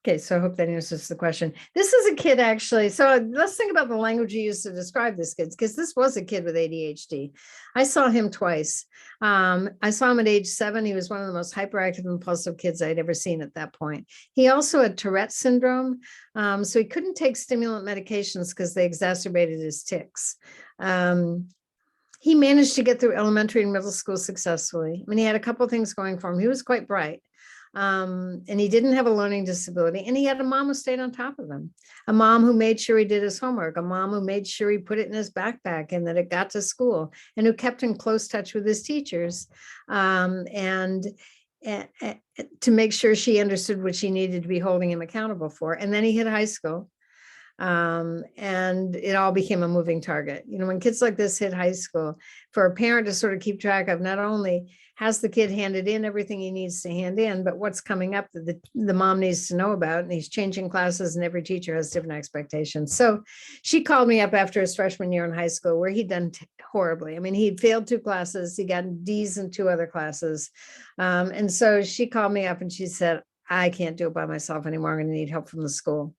Okay, so I hope that answers the question. This is a kid, actually. So let's think about the language you used to describe this kid, because this was a kid with ADHD. I saw him twice. I saw him at age 7. He was one of the most hyperactive, impulsive kids I'd ever seen at that point. He also had Tourette syndrome. So he couldn't take stimulant medications because they exacerbated his tics. He managed to get through elementary and middle school successfully. I mean, he had a couple of things going for him. He was quite bright. And he didn't have a learning disability, and he had a mom who stayed on top of him, a mom who made sure he did his homework, a mom who made sure he put it in his backpack and that it got to school, and who kept in close touch with his teachers, and to make sure she understood what she needed to be holding him accountable for. And then he hit high school. And it all became a moving target. When kids like this hit high school, for a parent to sort of keep track of not only has the kid handed in everything he needs to hand in, but what's coming up that the mom needs to know about, and he's changing classes and every teacher has different expectations. So she called me up after his freshman year in high school where he'd done horribly. I mean, he'd failed 2 classes, he got D's in 2 other classes. And so she called me up and she said, I can't do it by myself anymore. I'm going to need help from the school.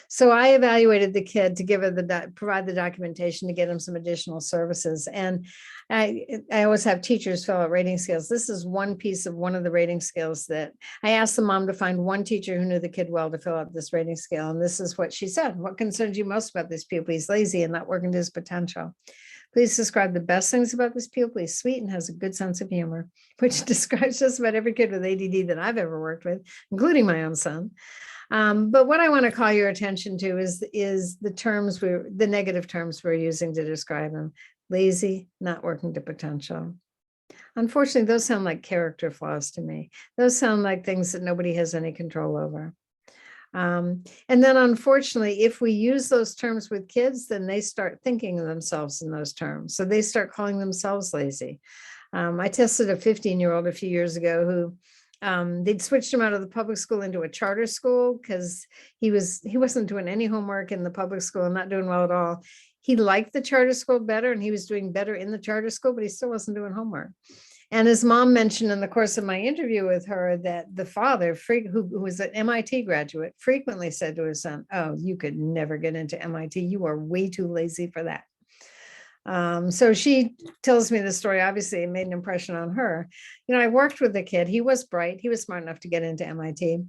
So I evaluated the kid to give her provide the documentation to get him some additional services. And I always have teachers fill out rating scales. This is one piece of one of the rating scales that I asked the mom to find one teacher who knew the kid well to fill out this rating scale. And this is what she said. What concerns you most about this pupil? He's lazy and not working to his potential. Please describe the best things about this pupil. He's sweet and has a good sense of humor, which describes just about every kid with ADD that I've ever worked with, including my own son. But what I want to call your attention to is the negative terms we're using to describe him: lazy, not working to potential. Unfortunately, those sound like character flaws to me. Those sound like things that nobody has any control over. And then unfortunately, if we use those terms with kids, then they start thinking of themselves in those terms. So they start calling themselves lazy. I tested a 15-year-old a few years ago who they'd switched him out of the public school into a charter school because he wasn't doing any homework in the public school and not doing well at all. He liked the charter school better and he was doing better in the charter school, but he still wasn't doing homework. And his mom mentioned in the course of my interview with her that the father, who was an MIT graduate, frequently said to his son, "Oh, you could never get into MIT. You are way too lazy for that." So she tells me the story. Obviously, it made an impression on her. I worked with the kid. He was bright. He was smart enough to get into MIT.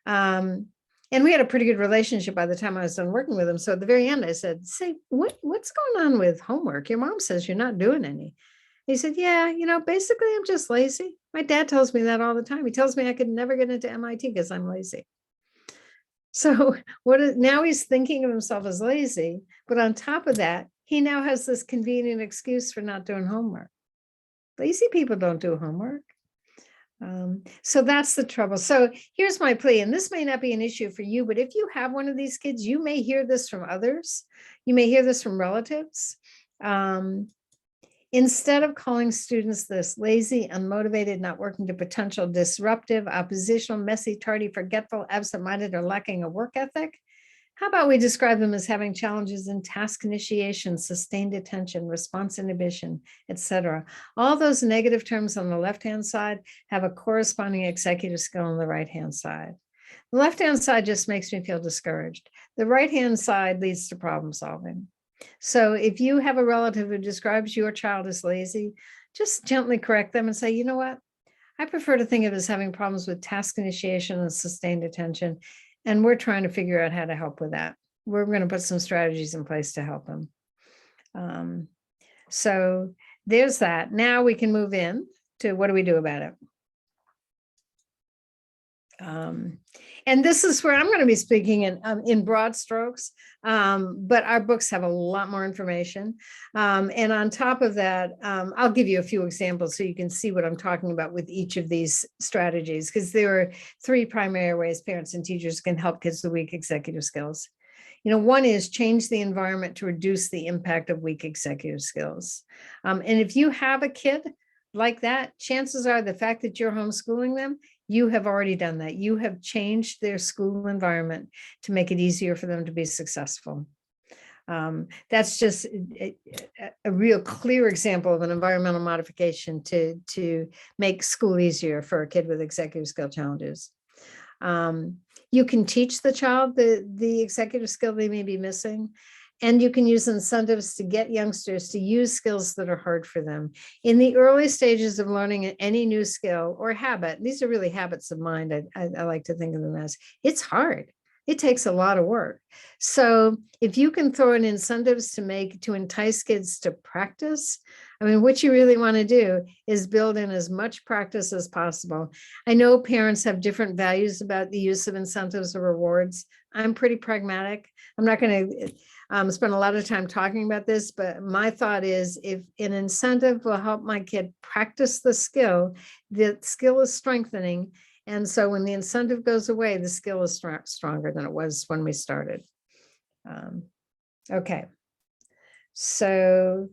And we had a pretty good relationship by the time I was done working with him. So at the very end, I said, "Say, what's going on with homework? Your mom says you're not doing any." He said, "Yeah, basically I'm just lazy. My dad tells me that all the time. He tells me I could never get into MIT because I'm lazy." So now he's thinking of himself as lazy, but on top of that, he now has this convenient excuse for not doing homework. Lazy people don't do homework. So that's the trouble. So here's my plea, and this may not be an issue for you, but if you have one of these kids, you may hear this from others. You may hear this from relatives. Instead of calling students this lazy, unmotivated, not working to potential, disruptive, oppositional, messy, tardy, forgetful, absent-minded, or lacking a work ethic, how about we describe them as having challenges in task initiation, sustained attention, response inhibition, etc. All those negative terms on the left-hand side have a corresponding executive skill on the right-hand side. The left-hand side just makes me feel discouraged. The right-hand side leads to problem solving. So if you have a relative who describes your child as lazy, just gently correct them and say, "You know what? I prefer to think of it as having problems with task initiation and sustained attention. And we're trying to figure out how to help with that. We're going to put some strategies in place to help them." So there's that. Now we can move in to what do we do about it? And this is where I'm going to be speaking in broad strokes, but our books have a lot more information. And on top of that, I'll give you a few examples so you can see what I'm talking about with each of these strategies, because there are 3 primary ways parents and teachers can help kids with weak executive skills. One is change the environment to reduce the impact of weak executive skills. And if you have a kid like that, chances are the fact that you're homeschooling them, you have already done that. You have changed their school environment to make it easier for them to be successful. That's just a real clear example of an environmental modification to make school easier for a kid with executive skill challenges. You can teach the child the executive skill they may be missing. And you can use incentives to get youngsters to use skills that are hard for them. In the early stages of learning any new skill or habit, these are really habits of mind, I like to think of them as, it's hard. it takes a lot of work. So if you can throw in incentives to entice kids to practice, I mean, what you really want to do is build in as much practice as possible. I know parents have different values about the use of incentives or rewards. I'm pretty pragmatic. I'm not going to spend a lot of time talking about this, but my thought is if an incentive will help my kid practice the skill is strengthening. And so when the incentive goes away, the skill is stronger than it was when we started. Okay. So,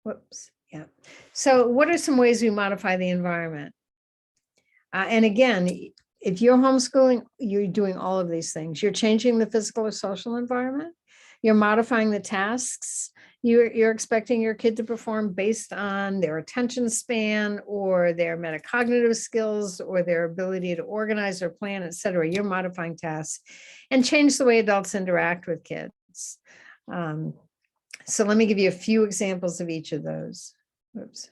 whoops. Yeah. So what are some ways we modify the environment? And again, if you're homeschooling, you're doing all of these things. You're changing the physical or social environment. You're modifying the tasks. You're expecting your kid to perform based on their attention span or their metacognitive skills or their ability to organize or plan, et cetera. You're modifying tasks and change the way adults interact with kids. So let me give you a few examples of each of those. Oops.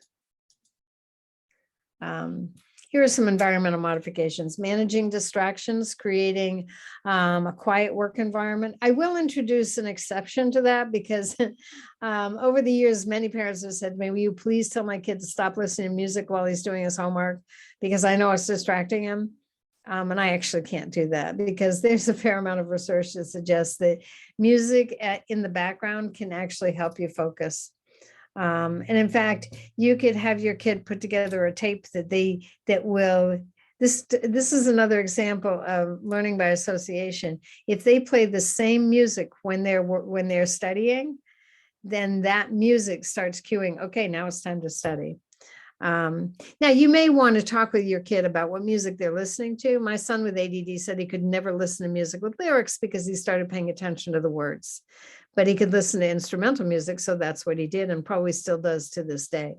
Here are some environmental modifications: managing distractions, creating a quiet work environment. I will introduce an exception to that because over the years, many parents have said, will you please tell my kid to stop listening to music while he's doing his homework, because I know it's distracting him. And I actually can't do that because there's a fair amount of research that suggests that music in the background can actually help you focus. And in fact, you could have your kid put together a tape that will, this is another example of learning by association. If they play the same music when they're studying, then that music starts cueing, okay, now it's time to study. Now you may want to talk with your kid about what music they're listening to. My son with ADD said he could never listen to music with lyrics because he started paying attention to the words, but he could listen to instrumental music. So that's what he did and probably still does to this day.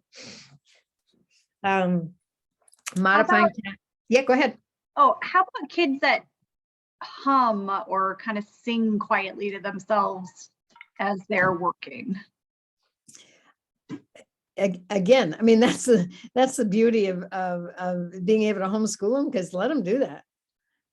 Modifying. Yeah, go ahead. Oh, how about kids that hum or kind of sing quietly to themselves as they're working? Again, I mean, that's the beauty of being able to homeschool them, because let them do that.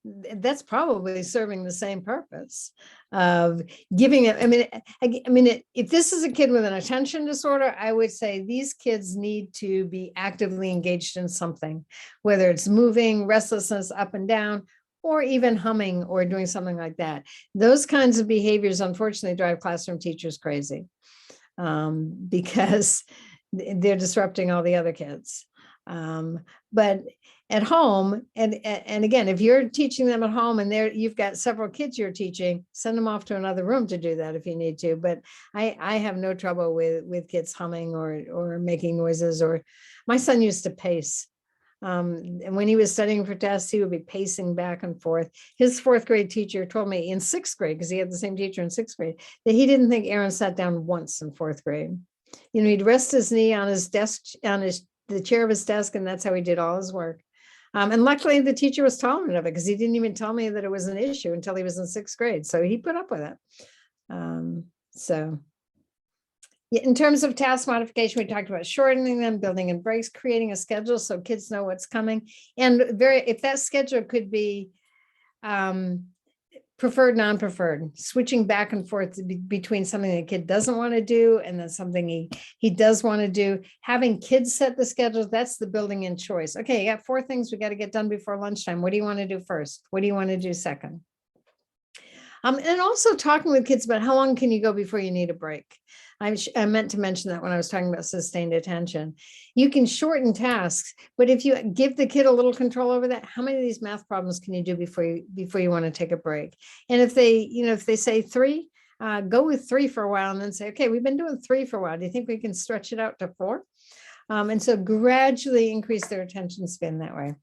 That's probably serving the same purpose of giving it. I mean, if this is a kid with an attention disorder, I would say these kids need to be actively engaged in something, whether it's moving, restlessness up and down, or even humming or doing something like that. Those kinds of behaviors, unfortunately, drive classroom teachers crazy because they're disrupting all the other kids. But at home, and again, if you're teaching them at home and you've got several kids you're teaching, send them off to another room to do that if you need to. But I have no trouble with kids humming or making noises. Or my son used to pace. And when he was studying for tests, he would be pacing back and forth. His fourth grade teacher told me in sixth grade, because he had the same teacher in sixth grade, that he didn't think Aaron sat down once in fourth grade. You know, he'd rest his knee on his desk, the chair of his desk, and that's how he did all his work. And luckily the teacher was tolerant of it, because he didn't even tell me that it was an issue until he was in sixth grade. So he put up with it. So yeah, in terms of task modification, we talked about shortening them, building in breaks, creating a schedule so kids know what's coming. And if that schedule could be preferred, non-preferred, switching back and forth between something the kid doesn't want to do and then something he does want to do. Having kids set the schedule, that's the building in choice. Okay, you got 4 things we got to get done before lunchtime. What do you want to do first? What do you want to do second? And also talking with kids about how long can you go before you need a break. I meant to mention that when I was talking about sustained attention. You can shorten tasks, but if you give the kid a little control over that, how many of these math problems can you do before you want to take a break? And if they say 3, go with 3 for a while and then say, okay, we've been doing 3 for a while. Do you think we can stretch it out to 4? And so gradually increase their attention span that way.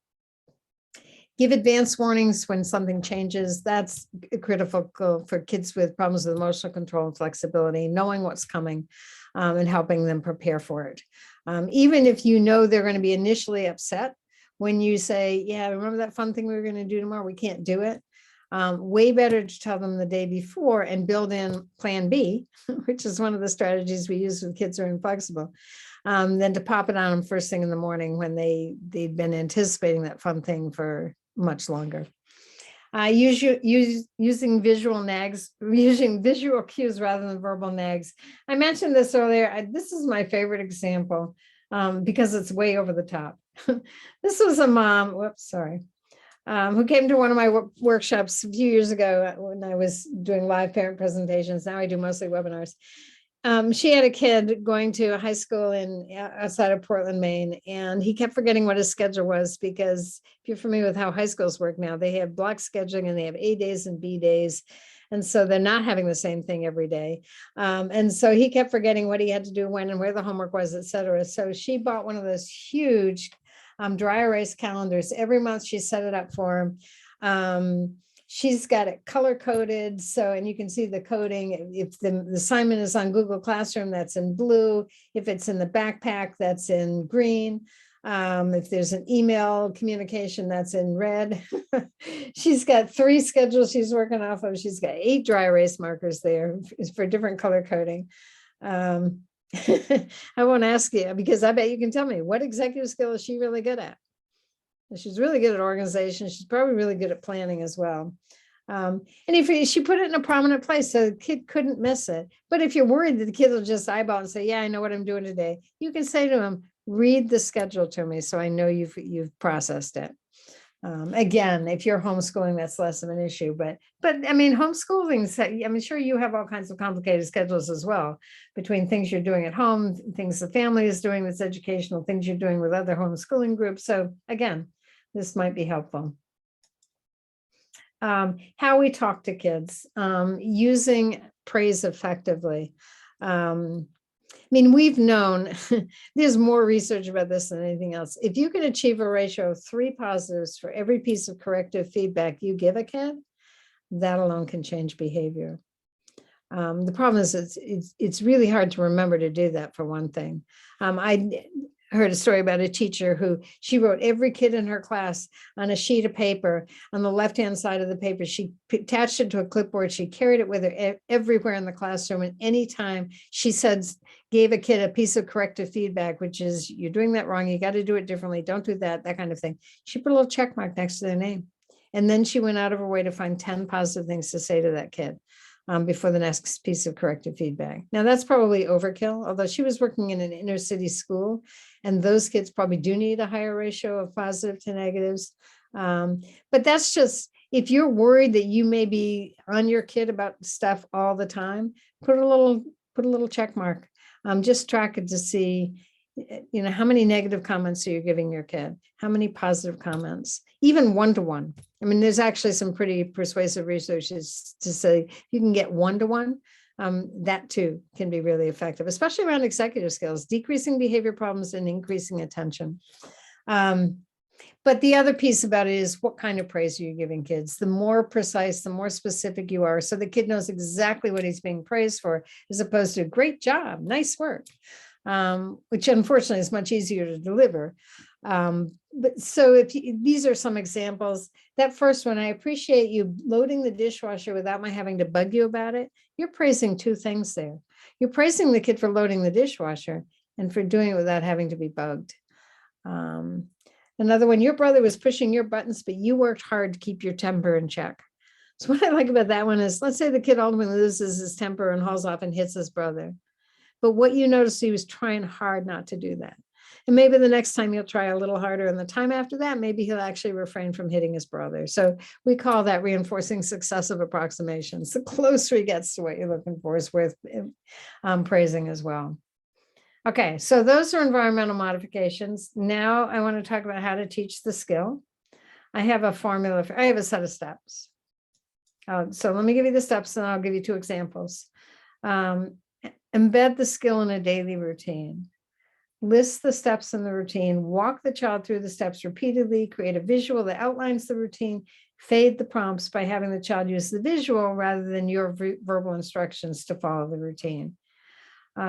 Give advance warnings when something changes. That's critical for kids with problems with emotional control and flexibility, knowing what's coming and helping them prepare for it. Even if you know they're going to be initially upset when you say, yeah, remember that fun thing we were going to do tomorrow? We can't do it. Way better to tell them the day before and build in plan B, which is one of the strategies we use with kids who are inflexible, than to pop it on them first thing in the morning when they've been anticipating that fun thing for much longer. Using visual nags, using visual cues rather than verbal nags. I mentioned this earlier. This is my favorite example because it's way over the top. This was a mom, who came to one of my workshops a few years ago when I was doing live parent presentations. Now I do mostly webinars. She had a kid going to a high school outside of Portland, Maine, and he kept forgetting what his schedule was, because if you're familiar with how high schools work now, they have block scheduling and they have A days and B days. And so they're not having the same thing every day. And so he kept forgetting what he had to do when and where the homework was, et cetera. So she bought one of those huge dry erase calendars. Every month she set it up for him. She's got it color coded. So, and you can see the coding. If the assignment is on Google Classroom, that's in blue. If it's in the backpack, that's in green. If there's an email communication, that's in red. She's got 3 schedules she's working off of. She's got 8 dry erase markers there for different color coding. I won't ask you, because I bet you can tell me, what executive skill is she really good at? She's really good at organization. She's probably really good at planning as well. And if she put it in a prominent place so the kid couldn't miss it. But if you're worried that the kid will just eyeball and say, yeah, I know what I'm doing today, you can say to him, read the schedule to me so I know you've processed it. Again, if you're homeschooling, that's less of an issue. But I mean, homeschooling, I'm sure you have all kinds of complicated schedules as well, between things you're doing at home, things the family is doing that's educational, things you're doing with other homeschooling groups. So again, this might be helpful. How we talk to kids, using praise effectively. I mean, we've known, there's more research about this than anything else. If you can achieve a ratio of 3 positives for every piece of corrective feedback you give a kid, that alone can change behavior. The problem is it's really hard to remember to do that, for one thing. I heard a story about a teacher who she wrote every kid in her class on a sheet of paper. On the left-hand side of the paper, she attached it to a clipboard. She carried it with her everywhere in the classroom. And anytime she gave a kid a piece of corrective feedback, which is, you're doing that wrong, you got to do it differently, don't do that kind of thing, she put a little check mark next to their name. And then she went out of her way to find 10 positive things to say to that kid before the next piece of corrective feedback. Now, that's probably overkill, although she was working in an inner city school, and those kids probably do need a higher ratio of positive to negatives. But that's just, if you're worried that you may be on your kid about stuff all the time, put a little check mark. Just track it to see, how many negative comments are you giving your kid? How many positive comments? Even one-to-one. I mean, there's actually some pretty persuasive research to say you can get one-to-one. That too can be really effective, especially around executive skills, decreasing behavior problems and increasing attention. But the other piece about it is, what kind of praise are you giving kids? The more precise, the more specific you are, so the kid knows exactly what he's being praised for, as opposed to great job, nice work, which unfortunately is much easier to deliver. But so these are some examples. That first one, I appreciate you loading the dishwasher without my having to bug you about it. You're praising 2 things there. You're praising the kid for loading the dishwasher and for doing it without having to be bugged. Another one, your brother was pushing your buttons, but you worked hard to keep your temper in check. So what I like about that one is, let's say the kid ultimately loses his temper and hauls off and hits his brother. But what you notice, he was trying hard not to do that. And maybe the next time he'll try a little harder, and the time after that, maybe he'll actually refrain from hitting his brother. So we call that reinforcing successive approximations. The closer he gets to what you're looking for is worth praising as well. Okay, so those are environmental modifications. Now I want to talk about how to teach the skill. I have a formula, I have a set of steps. So let me give you the steps and I'll give you 2 examples. Embed the skill in a daily routine. List the steps in the routine, walk the child through the steps repeatedly, create a visual that outlines the routine, fade the prompts by having the child use the visual rather than your verbal instructions to follow the routine.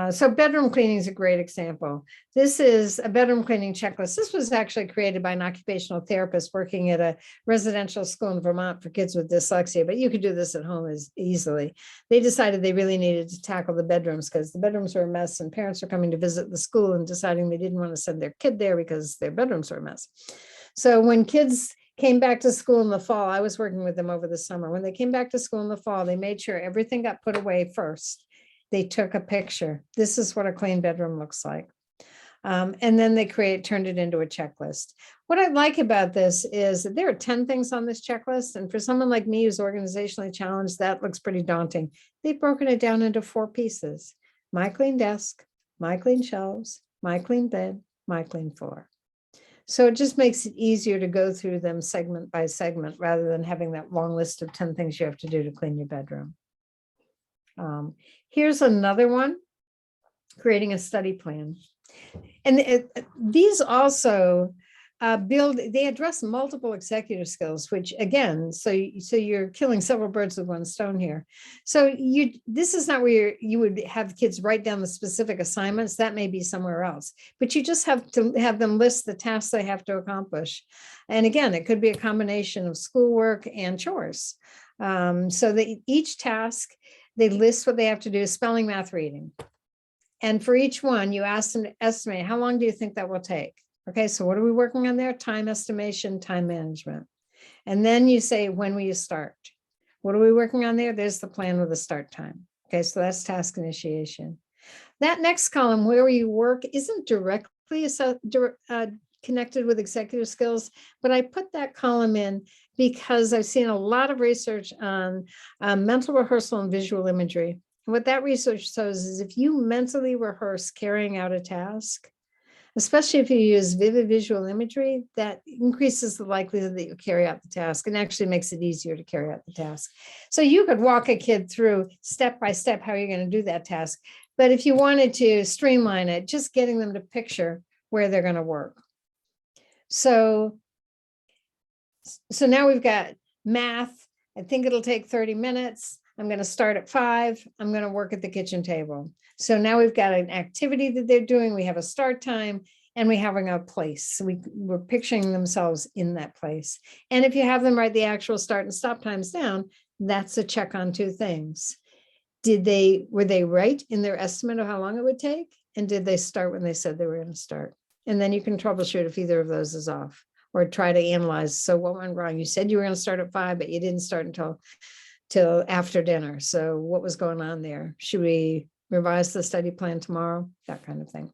So bedroom cleaning is a great example. This is a bedroom cleaning checklist. This was actually created by an occupational therapist working at a residential school in Vermont for kids with dyslexia, but you could do this at home as easily. They decided they really needed to tackle the bedrooms because the bedrooms were a mess and parents were coming to visit the school and deciding they didn't want to send their kid there because their bedrooms were a mess. So when kids came back to school in the fall, I was working with them over the summer. When they came back to school in the fall, they made sure everything got put away first. They took a picture. This is what a clean bedroom looks like. And then they turned it into a checklist. What I like about this is that there are 10 things on this checklist. And for someone like me who's organizationally challenged, that looks pretty daunting. They've broken it down into 4 pieces: my clean desk, my clean shelves, my clean bed, my clean floor. So it just makes it easier to go through them segment by segment rather than having that long list of 10 things you have to do to clean your bedroom. Here's another one: creating a study plan. And these also they address multiple executive skills, which again, so you're killing several birds with one stone here. So this is not where you would have kids write down the specific assignments. That may be somewhere else, but you just have to have them list the tasks they have to accomplish. And again, it could be a combination of schoolwork and chores. So that each task, they list what they have to do: spelling, math, reading. And for each one, you ask them to estimate, how long do you think that will take? Okay, so what are we working on there? Time estimation, time management. And then you say, when will you start? What are we working on there? There's the plan with the start time. Okay, so that's task initiation. That next column, where you work, isn't directly connected with executive skills, but I put that column in because I've seen a lot of research on mental rehearsal and visual imagery. What that research shows is if you mentally rehearse carrying out a task, especially if you use vivid visual imagery, that increases the likelihood that you carry out the task and actually makes it easier to carry out the task. So you could walk a kid through step by step how you're going to do that task. But if you wanted to streamline it, just getting them to picture where they're going to work. So now we've got math. I think it'll take 30 minutes. I'm going to start at 5. I'm going to work at the kitchen table. So now we've got an activity that they're doing. We have a start time and we're having a place. So we're picturing themselves in that place. And if you have them write the actual start and stop times down, that's a check on 2 things. Were they right in their estimate of how long it would take? And did they start when they said they were going to start? And then you can troubleshoot if either of those is off, or try to analyze. So what went wrong? You said you were going to start at 5, but you didn't start till after dinner. So what was going on there? Should we revise the study plan tomorrow? That kind of thing.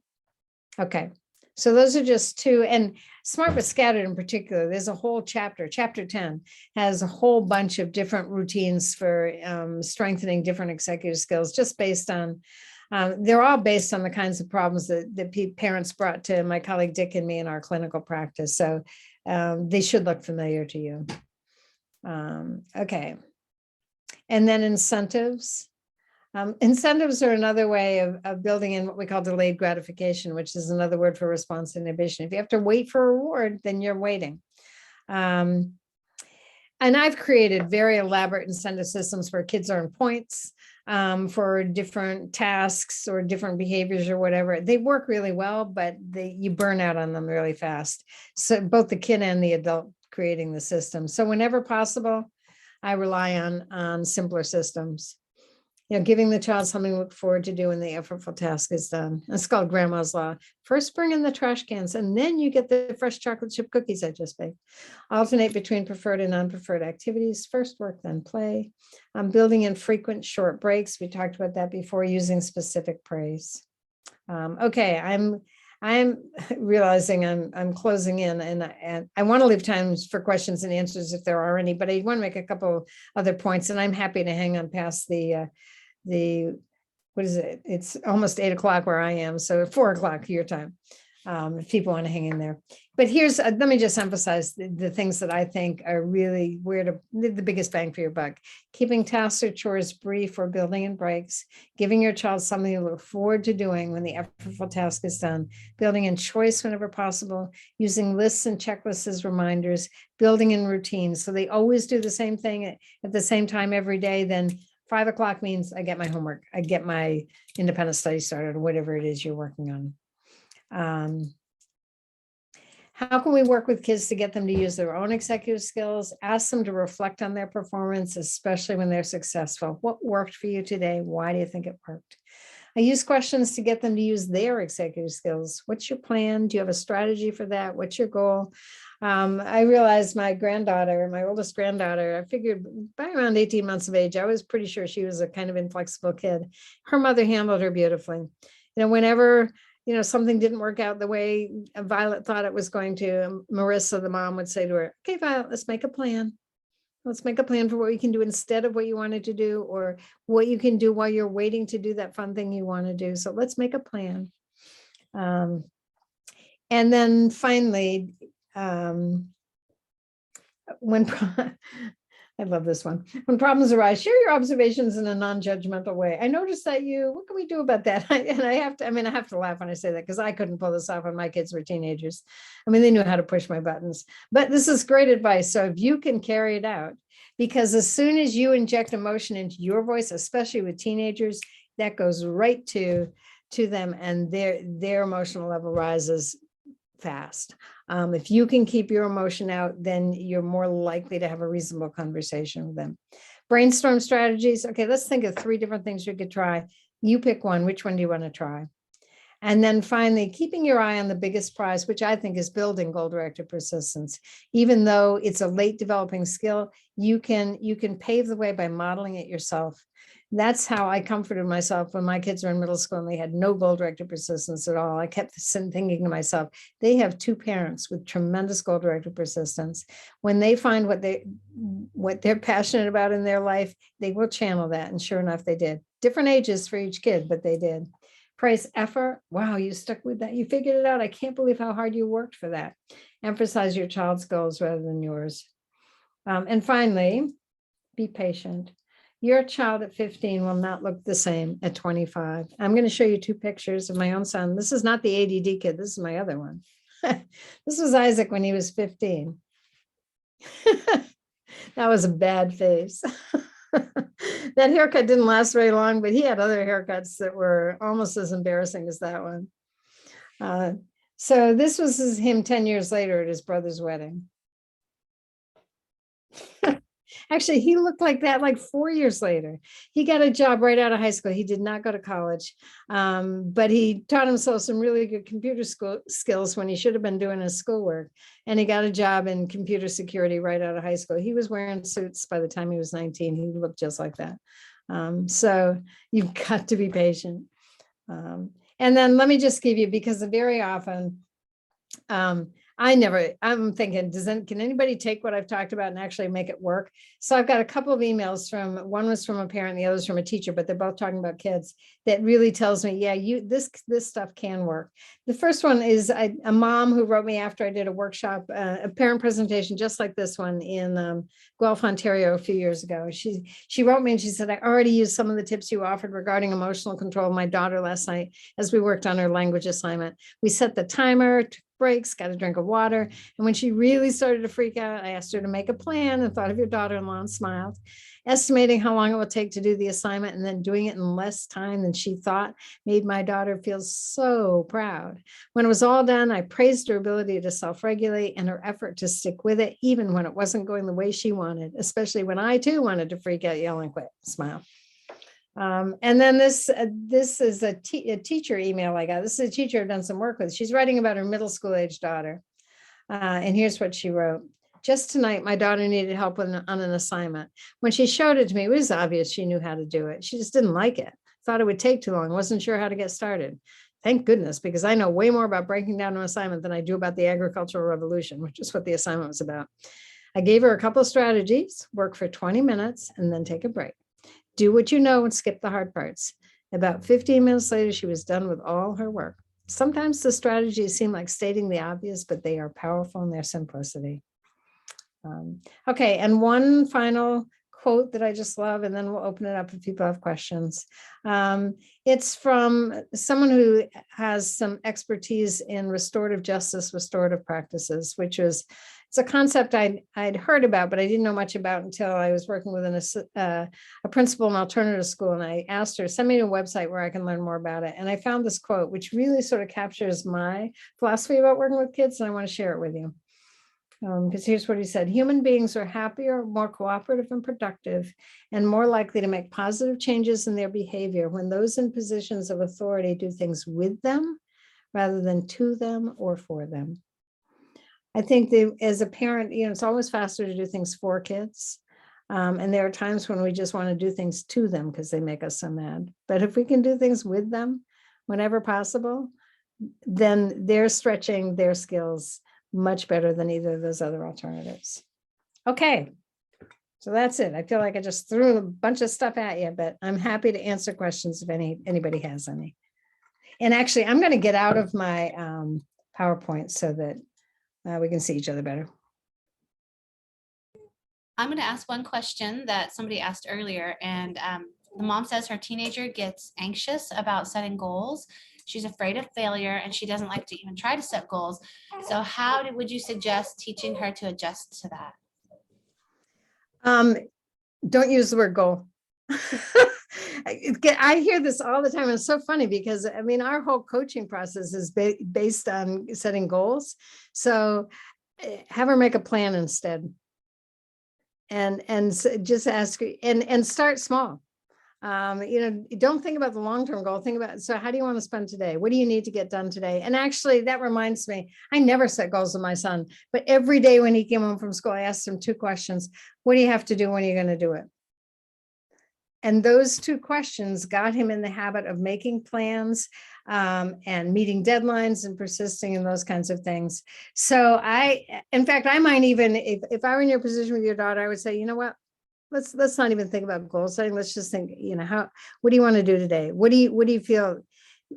Okay. So those are just 2, and Smart but Scattered in particular, there's a whole chapter. Chapter 10 has a whole bunch of different routines for strengthening different executive skills, just based on, they're all based on the kinds of problems that parents brought to my colleague Dick and me in our clinical practice. So they should look familiar to you. Okay. And then incentives. Incentives are another way of building in what we call delayed gratification, which is another word for response inhibition. If you have to wait for a reward, then you're waiting. And I've created very elaborate incentive systems where kids earn points for different tasks or different behaviors or whatever. They work really well, but you burn out on them really fast. So both the kid and the adult creating the system. So whenever possible, I rely on simpler systems. Giving the child something to look forward to do when the effortful task is done. It's called Grandma's Law. First bring in the trash cans, and then you get the fresh chocolate chip cookies I just baked. Alternate between preferred and non-preferred activities. First work, then play. Building in frequent short breaks. We talked about that before, using specific praise. Okay, I'm realizing I'm closing in, and I want to leave time for questions and answers if there are any, but I want to make a couple other points, and I'm happy to hang on past what is it? It's almost 8 o'clock where I am, so 4 o'clock your time, if people want to hang in there. But let me just emphasize the things that I think are really the biggest bang for your buck. Keeping tasks or chores brief or building in breaks, giving your child something to look forward to doing when the effortful task is done, building in choice whenever possible, using lists and checklists as reminders, building in routines. So they always do the same thing at the same time every day. Then 5 o'clock means I get my homework, I get my independent study started, or whatever it is you're working on. How can we work with kids to get them to use their own executive skills? Ask them to reflect on their performance, especially when they're successful. What worked for you today? Why do you think it worked? I use questions to get them to use their executive skills. What's your plan? Do you have a strategy for that? What's your goal? I realized my granddaughter, my oldest granddaughter, I figured by around 18 months of age, I was pretty sure she was a kind of inflexible kid. Her mother handled her beautifully. Whenever, something didn't work out the way Violet thought it was going to, Marissa, the mom, would say to her, okay, Violet, let's make a plan. Let's make a plan for what you can do instead of what you wanted to do, or what you can do while you're waiting to do that fun thing you want to do. So let's make a plan. And then finally, when I love this one. When problems arise, share your observations in a non-judgmental way. I noticed that what can we do about that? And I have to laugh when I say that, because I couldn't pull this off when my kids were teenagers. They knew how to push my buttons, but this is great advice. So if you can carry it out, because as soon as you inject emotion into your voice, especially with teenagers, that goes right to them, and their emotional level rises fast. If you can keep your emotion out, then you're more likely to have a reasonable conversation with them. Brainstorm strategies. Okay, let's think of 3 different things you could try. You pick one. Which one do you want to try? And then finally, keeping your eye on the biggest prize, which I think is building goal-directed persistence. Even though it's a late developing skill, you can pave the way by modeling it yourself. That's how I comforted myself when my kids were in middle school and they had no goal-directed persistence at all. I kept thinking to myself, they have 2 parents with tremendous goal-directed persistence. When they find what they're passionate about in their life, they will channel that. And sure enough, they did. Different ages for each kid, but they did. Praise effort. Wow, you stuck with that. You figured it out. I can't believe how hard you worked for that. Emphasize your child's goals rather than yours. And finally, be patient. Your child at 15 will not look the same at 25. I'm going to show you 2 pictures of my own son. This is not the ADD kid. This is my other one. This was Isaac when he was 15. That was a bad face. That haircut didn't last very long, but he had other haircuts that were almost as embarrassing as that one. So this was him 10 years later at his brother's wedding. Actually, he looked like that like 4 years later. He got a job right out of high school. He did not go to college, but he taught himself some really good computer skills when he should have been doing his schoolwork. And he got a job in computer security right out of high school. He was wearing suits by the time he was 19. He looked just like that. So you've got to be patient. And then let me just give you, because very often, I'm thinking, can anybody take what I've talked about and actually make it work? So I've got a couple of emails one was from a parent, the other's from a teacher, but they're both talking about kids. That really tells me, yeah, this stuff can work. The first one is a mom who wrote me after I did a workshop, a parent presentation just like this one in Guelph, Ontario a few years ago. She wrote me and she said, I already used some of the tips you offered regarding emotional control of my daughter last night as we worked on her language assignment. We set the timer, breaks, got a drink of water. And when she really started to freak out, I asked her to make a plan and thought of your daughter-in-law and smiled. Estimating how long it would take to do the assignment and then doing it in less time than she thought made my daughter feel so proud. When it was all done, I praised her ability to self-regulate and her effort to stick with it, even when it wasn't going the way she wanted, especially when I too wanted to freak out, yell, and quit. Smile. And then this is a teacher email I got. This is a teacher I've done some work with. She's writing about her middle school age daughter. And here's what she wrote. Just tonight, my daughter needed help on an assignment. When she showed it to me, it was obvious she knew how to do it. She just didn't like it. Thought it would take too long. Wasn't sure how to get started. Thank goodness, because I know way more about breaking down an assignment than I do about the agricultural revolution, which is what the assignment was about. I gave her a couple of strategies, work for 20 minutes, and then take a break. Do what you know and skip the hard parts. About 15 minutes later, she was done with all her work. Sometimes the strategies seem like stating the obvious, but they are powerful in their simplicity. Okay, and one final quote that I just love, and then we'll open it up if people have questions. It's from someone who has some expertise in restorative justice, restorative practices, it's a concept I'd heard about, but I didn't know much about until I was working with a principal in an alternative school. And I asked her, send me to a website where I can learn more about it. And I found this quote, which really sort of captures my philosophy about working with kids. And I want to share it with you. Because here's what he said: human beings are happier, more cooperative and productive, and more likely to make positive changes in their behavior when those in positions of authority do things with them rather than to them or for them. I think that as a parent, it's always faster to do things for kids. And there are times when we just want to do things to them because they make us so mad. But if we can do things with them whenever possible, then they're stretching their skills much better than either of those other alternatives. Okay, so that's it. I feel like I just threw a bunch of stuff at you, but I'm happy to answer questions if anybody has any. And actually, I'm going to get out of my PowerPoint so that we can see each other better. I'm going to ask one question that somebody asked earlier, and the mom says her teenager gets anxious about setting goals. She's afraid of failure, and she doesn't like to even try to set goals. So how would you suggest teaching her to adjust to that? Don't use the word goal. I hear this all the time. It's so funny because I mean, our whole coaching process is based on setting goals. So have her make a plan instead. And just ask and start small. Don't think about the long-term goal. Think about, so how do you want to spend today? What do you need to get done today? And actually, that reminds me, I never set goals with my son, but every day when he came home from school, I asked him 2 questions. What do you have to do? When are you going to do it? And those 2 questions got him in the habit of making plans and meeting deadlines and persisting in those kinds of things. So in fact, I might even, if I were in your position with your daughter, I would say, you know what? Let's not even think about goal setting. Let's just think, what do you want to do today? What do you feel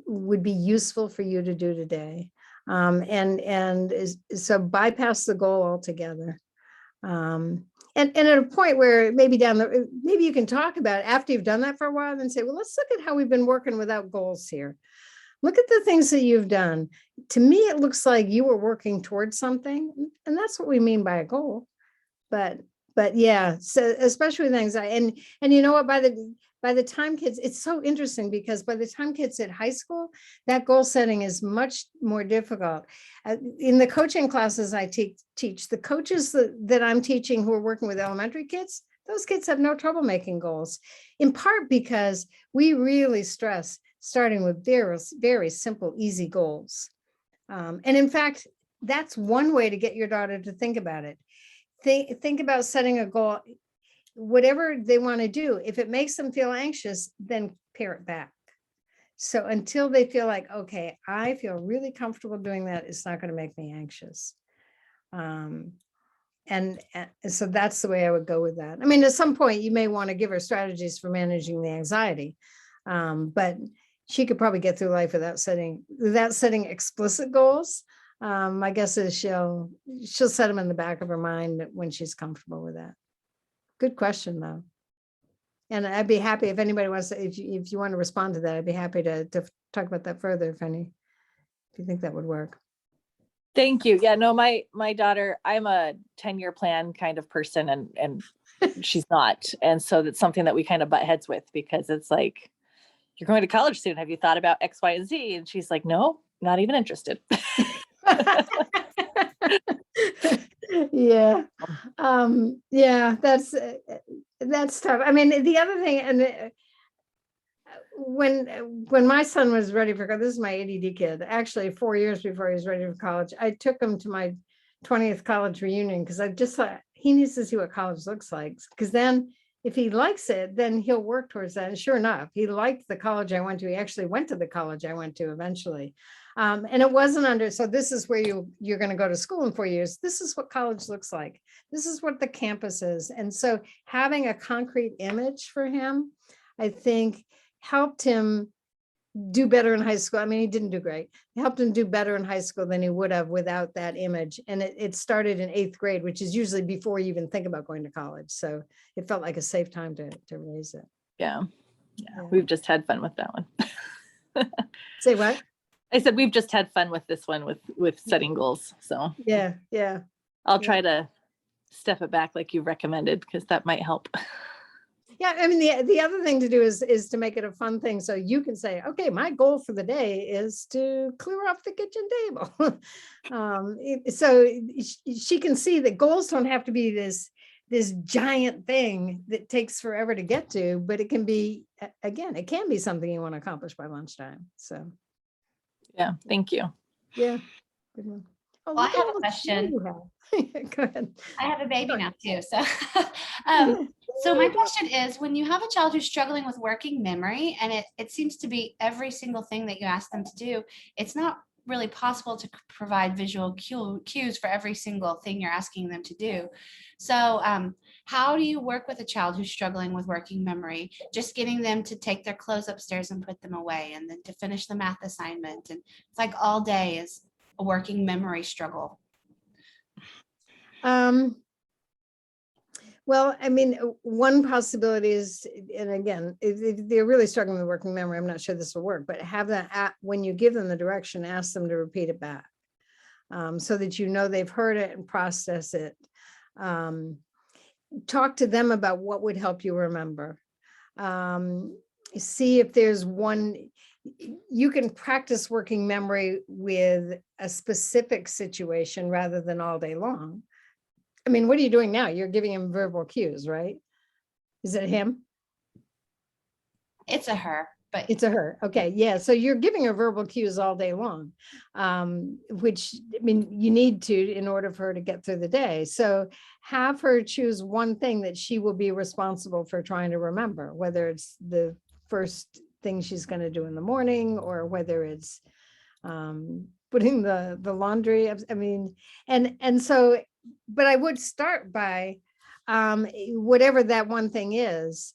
would be useful for you to do today? So bypass the goal altogether. And at a point where maybe you can talk about it after you've done that for a while and say, well, let's look at how we've been working without goals here. Look at the things that you've done. To me, it looks like you were working towards something, and that's what we mean by a goal. But yeah, so especially with anxiety, and you know what, by the time kids, it's so interesting because by the time kids hit high school, that goal setting is much more difficult. In the coaching classes I teach, the coaches that I'm teaching who are working with elementary kids, those kids have no trouble making goals, in part because we really stress starting with very, very simple, easy goals. And in fact, that's one way to get your daughter to think about it. Think about setting a goal, whatever they want to do. If it makes them feel anxious, then pare it back. So until they feel like, okay, I feel really comfortable doing that, it's not going to make me anxious. And so that's the way I would go with that. I mean, at some point you may want to give her strategies for managing the anxiety, but she could probably get through life without setting explicit goals. My guess is she'll set them in the back of her mind when she's comfortable with that. Good question, though. And I'd be happy if anybody wants to, if you want to respond to that, I'd be happy to talk about that further if you think that would work. Thank you. Yeah, no, my daughter, I'm a 10-year plan kind of person, and she's not. And so that's something that we kind of butt heads with, because it's like, you're going to college soon. Have you thought about X, Y, and Z? And she's like, no, not even interested. Yeah. Yeah, that's tough. I mean, the other thing, and when my son was ready for college, this is my ADD kid, actually 4 years before he was ready for college, I took him to my 20th college reunion because I just thought he needs to see what college looks like, because then if he likes it, then he'll work towards that. And sure enough, he liked the college I went to. He actually went to the college I went to eventually. And it wasn't so this is where you're going to go to school in 4 years. This is what college looks like. This is what the campus is. And so having a concrete image for him, I think, helped him do better in high school. I mean, he didn't do great. It helped him do better in high school than he would have without that image. And it started in 8th grade, which is usually before you even think about going to college. So it felt like a safe time to raise it. Yeah. We've just had fun with that one. Say what? I said, we've just had fun with this one with setting goals. So yeah. I'll try to step it back like you recommended, because that might help. Yeah, I mean, the other thing to do is to make it a fun thing. So you can say, okay, my goal for the day is to clear off the kitchen table. So she can see that goals don't have to be this giant thing that takes forever to get to, but it can be, again, it can be something you want to accomplish by lunchtime. So, Yeah, thank you. yeah. Good one. Oh, Well, I look at have a all the snow question. you have. Go ahead. I have a baby Sure. now too. So, so my question is, when you have a child who's struggling with working memory, and it seems to be every single thing that you ask them to do, it's not really possible to provide visual cues for every single thing you're asking them to do. So, how do you work with a child who's struggling with working memory? Just getting them to take their clothes upstairs and put them away, and then to finish the math assignment, and it's like all day is a working memory struggle. Well, I mean, one possibility is, and again, if they're really struggling with working memory, I'm not sure this will work, but have that when you give them the direction, ask them to repeat it back, so that you know they've heard it and process it. Talk to them about what would help you remember. See if there's one, you can practice working memory with a specific situation rather than all day long. I mean, what are you doing now? You're giving him verbal cues, right? Is it him? It's a her, but It's a her. Okay. Yeah. So you're giving her verbal cues all day long, which, I mean, you need to in order for her to get through the day. So have her choose one thing that she will be responsible for trying to remember, whether it's the first thing she's going to do in the morning, or whether it's putting the laundry. I mean, and so, but I would start by whatever that one thing is.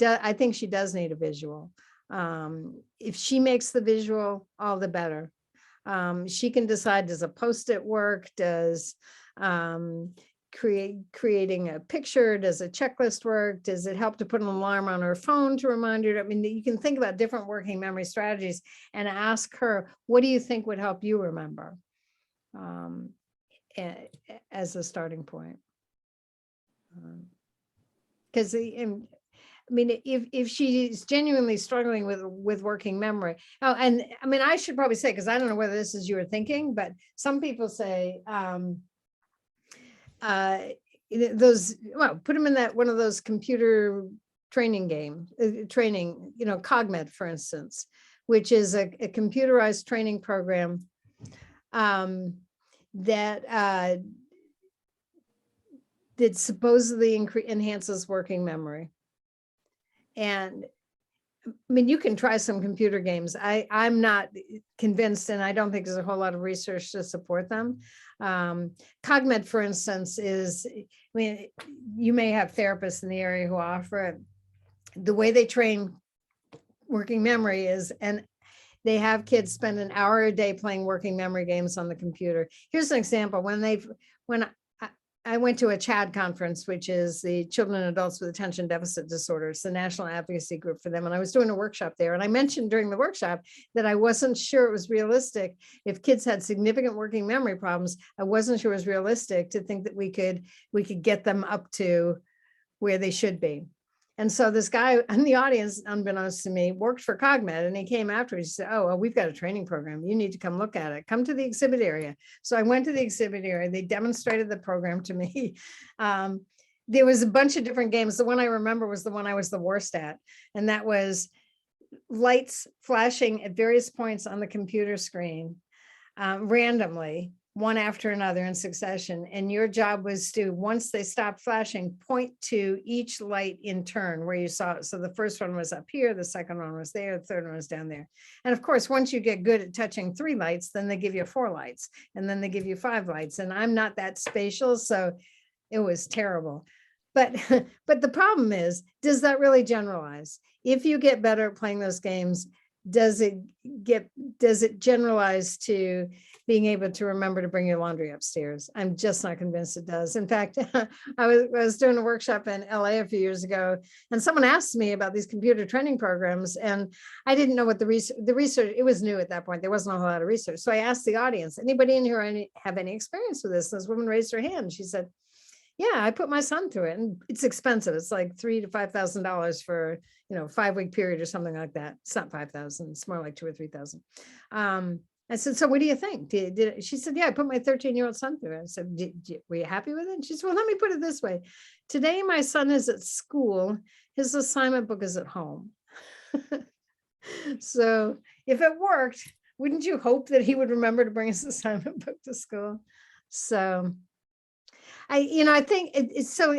I think she does need a visual. If she makes the visual, all the better. She can decide, does a Post-it work? Does creating a picture, does a checklist work? Does it help to put an alarm on her phone to remind her? I mean, you can think about different working memory strategies and ask her, what do you think would help you remember? As a starting point. Because I mean, if she's genuinely struggling with working memory. Oh, and I mean, I should probably say, because I don't know whether this is you were thinking, but some people say, those, well, put them in that one of those computer training game, training, Cogmed, for instance, which is a computerized training program that supposedly enhances working memory. And I mean, you can try some computer games. I'm not convinced, and I don't think there's a whole lot of research to support them. Cogmed, for instance, is, I mean, you may have therapists in the area who offer it. The way they train working memory is, and they have kids spend an hour a day playing working memory games on the computer. Here's an example. When I went to a CHAD conference, which is the Children and Adults with Attention Deficit Disorders, the national advocacy group for them. And I was doing a workshop there. And I mentioned during the workshop that I wasn't sure it was realistic. If kids had significant working memory problems, I wasn't sure it was realistic to think that we could get them up to where they should be. And so this guy in the audience, unbeknownst to me, worked for Cogmed, and he came after. He said, "Oh, well, we've got a training program. You need to come look at it. Come to the exhibit area." So I went to the exhibit area. They demonstrated the program to me. There was a bunch of different games. The one I remember was the one I was the worst at, and that was lights flashing at various points on the computer screen randomly, one after another in succession. And your job was to, once they stopped flashing, point to each light in turn where you saw it. So the first one was up here, the second one was there, the third one was down there. And of course, once you get good at touching 3 lights, then they give you 4 lights, and then they give you 5 lights. And I'm not that spatial, so it was terrible. But the problem is, does that really generalize? If you get better at playing those games, does it generalize to being able to remember to bring your laundry upstairs? I'm just not convinced it does. In fact, I was doing a workshop in LA a few years ago, and someone asked me about these computer training programs, and I didn't know what the research, it was new at that point. There wasn't a whole lot of research. So I asked the audience, anybody in here have any experience with this? And this woman raised her hand. She said, yeah, I put my son through it, and it's expensive. It's like $3,000 to $5,000 for, 5-week period or something like that. It's not 5,000, it's more like 2,000 or 3,000. I said, so what do you think? She said, yeah, I put my 13-year-old son through it. I said, were you happy with it? And she said, well, let me put it this way. Today, my son is at school. His assignment book is at home. So if it worked, wouldn't you hope that he would remember to bring his assignment book to school? So I think it's so,